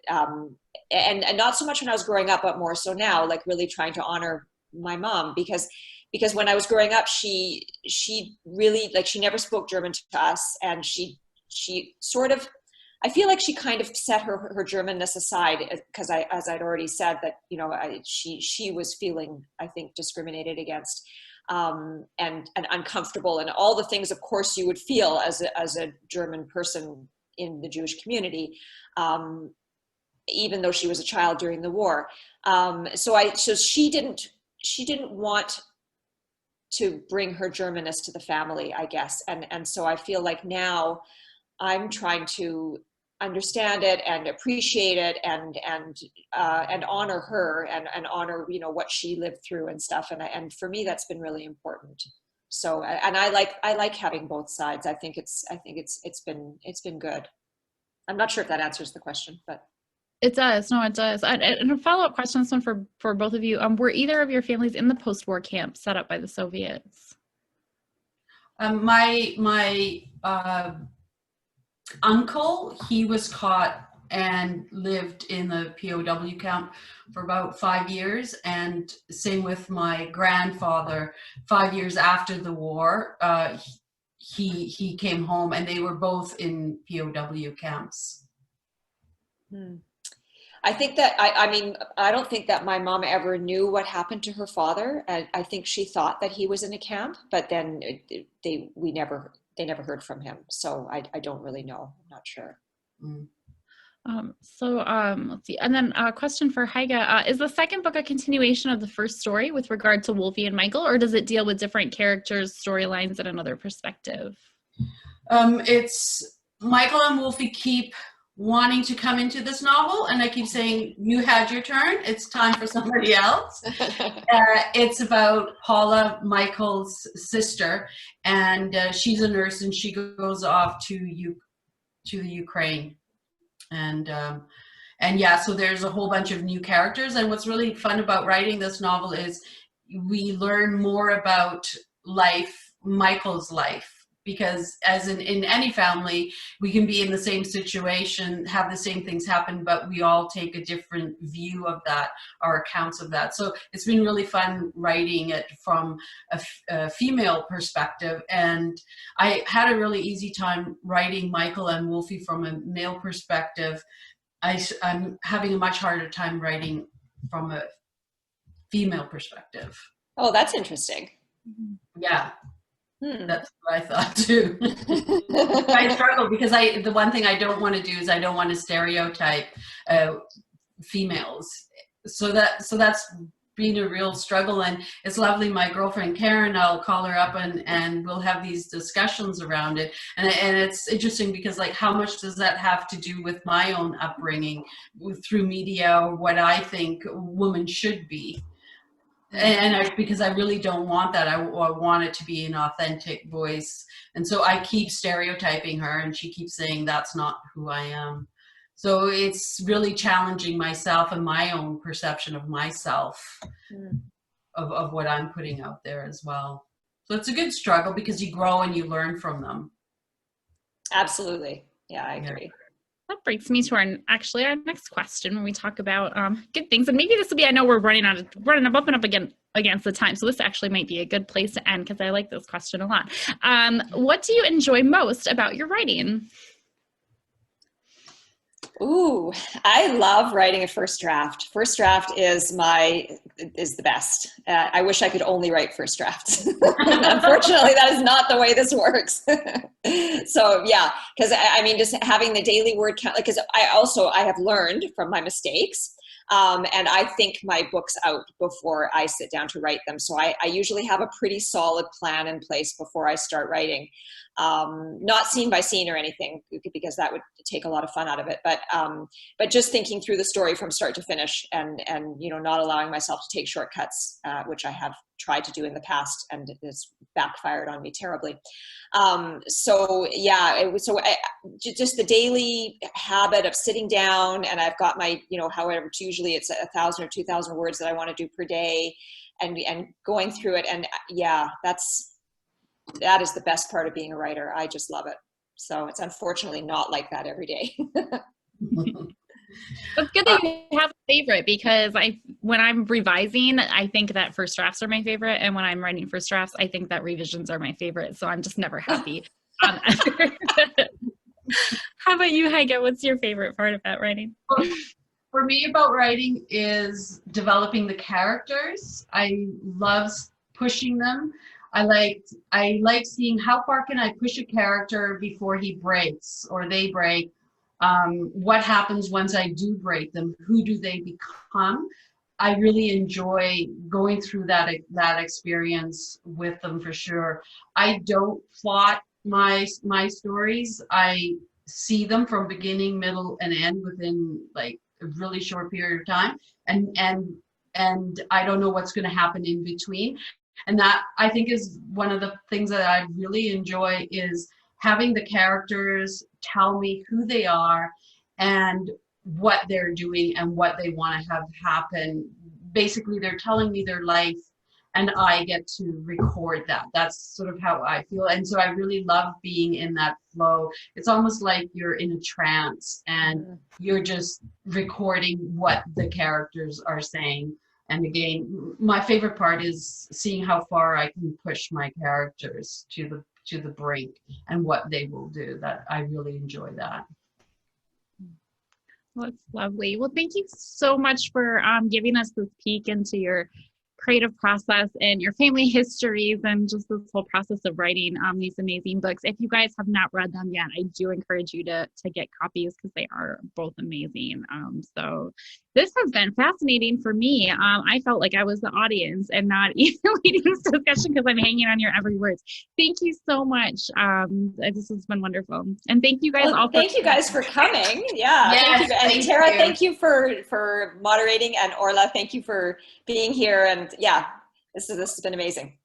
and not so much when I was growing up, but more so now, like really trying to honor my mom, because when I was growing up, she really, like, she never spoke German to us. And she sort of, I feel like she kind of set her Germanness aside, because as I'd already said, that, she was feeling, I think, discriminated against, and uncomfortable, and all the things, of course, you would feel as a German person in the Jewish community, even though she was a child during the war. So she didn't want to bring her Germanness to the family, I guess, and so I feel like now I'm trying to understand it and appreciate it, and honor her, and honor, what she lived through and stuff. And for me, that's been really important. So, and I like having both sides. I think it's been good. I'm not sure if that answers the question, but. It does. No, it does. And a follow-up question, this one for both of you. Were either of your families in the post-war camp set up by the Soviets? My uncle, he was caught and lived in the POW camp for about 5 years, and same with my grandfather. 5 years after the war, he came home, and they were both in POW camps. I think that I mean, I don't think that my mom ever knew what happened to her father. I think she thought that he was in a camp, but then they never heard from him. So I don't really know. I'm not sure. Let's see. And then a question for Heige. Is the second book a continuation of the first story with regard to Wolfie and Michael, or does it deal with different characters, storylines, and another perspective? It's Michael and Wolfie keep wanting to come into this novel, and I keep saying, you had your turn, it's time for somebody else. It's about Paula, Michael's sister, and she's a nurse, and she goes off to the Ukraine, and yeah, so there's a whole bunch of new characters. And what's really fun about writing this novel is we learn more about Michael's life, because as in any family, we can be in the same situation, have the same things happen, but we all take a different view of that, or accounts of that. So it's been really fun writing it from a female perspective. And I had a really easy time writing Michael and Wolfie from a male perspective. I'm having a much harder time writing from a female perspective. Oh, that's interesting. Yeah. That's what I thought too. I struggle because the one thing I don't want to do is I don't want to stereotype females. So that's been a real struggle, and it's lovely. My girlfriend Karen, I'll call her up and we'll have these discussions around it. And it's interesting because, like, how much does that have to do with my own upbringing through media, or what I think a woman should be? And because I really don't want that. I want it to be an authentic voice. And so I keep stereotyping her, and she keeps saying that's not who I am. So it's really challenging myself and my own perception of myself, of what I'm putting out there as well. So it's a good struggle because you grow and you learn from them. Absolutely. Yeah, I agree. That brings me to our next question, when we talk about good things. And maybe this will be, I know we're running up against the time, so this actually might be a good place to end, because I like this question a lot. What do you enjoy most about your writing? Ooh, I love writing a first draft. First draft is the best. I wish I could only write first drafts. Unfortunately, that is not the way this works. So yeah, because I mean, just having the daily word count, because I have learned from my mistakes. And I think my books out before I sit down to write them. So I usually have a pretty solid plan in place before I start writing. Not scene by scene or anything, because that would take a lot of fun out of it. But just thinking through the story from start to finish, and not allowing myself to take shortcuts, which I have tried to do in the past, and it's backfired on me terribly. So yeah, just the daily habit of sitting down, and I've got my, however, usually it's 1,000 or 2,000 words that I want to do per day, and going through it. And yeah, that is the best part of being a writer. I just love it. So it's unfortunately not like that every day. It's good that you have a favorite, because when I'm revising, I think that first drafts are my favorite, and when I'm writing first drafts, I think that revisions are my favorite. So I'm just never happy. How about you, Heige? What's your favorite part about writing? For me, about writing is developing the characters. I love pushing them. I like seeing how far can I push a character before he breaks or they break. What happens once I do break them? Who do they become? I really enjoy going through that experience with them, for sure. I don't plot my stories. I see them from beginning, middle, and end within like a really short period of time, and I don't know what's going to happen in between. And that, I think, is one of the things that I really enjoy, is having the characters tell me who they are and what they're doing and what they want to have happen. Basically, they're telling me their life, and I get to record that. That's sort of how I feel. And so I really love being in that flow. It's almost like you're in a trance and you're just recording what the characters are saying. And again, my favorite part is seeing how far I can push my characters to the brink and what they will do. That I really enjoy that. Well, that's lovely. Well, thank you so much for giving us this peek into your creative process and your family histories, and just this whole process of writing these amazing books. If you guys have not read them yet, I do encourage you to get copies, because they are both amazing. So this has been fascinating for me. I felt like I was the audience and not even leading this discussion, because I'm hanging on your every word. Thank you so much. This has been wonderful. And thank you guys all. Thank you guys for coming. Yeah. Yes, thank you. And Tara, thank you for moderating, and Orla, thank you for being here. And yeah, this has been amazing.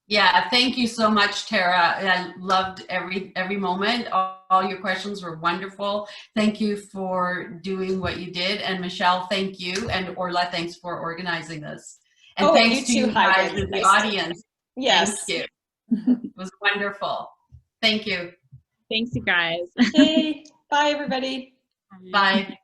Yeah, thank you so much, Tara. I loved every moment. All your questions were wonderful. Thank you for doing what you did. And Michelle, thank you. And Orla, thanks for organizing this. And thanks to you guys in the audience. Yes. Thank you. It was wonderful. Thank you. Thanks, you guys. Hey, bye, everybody. Bye.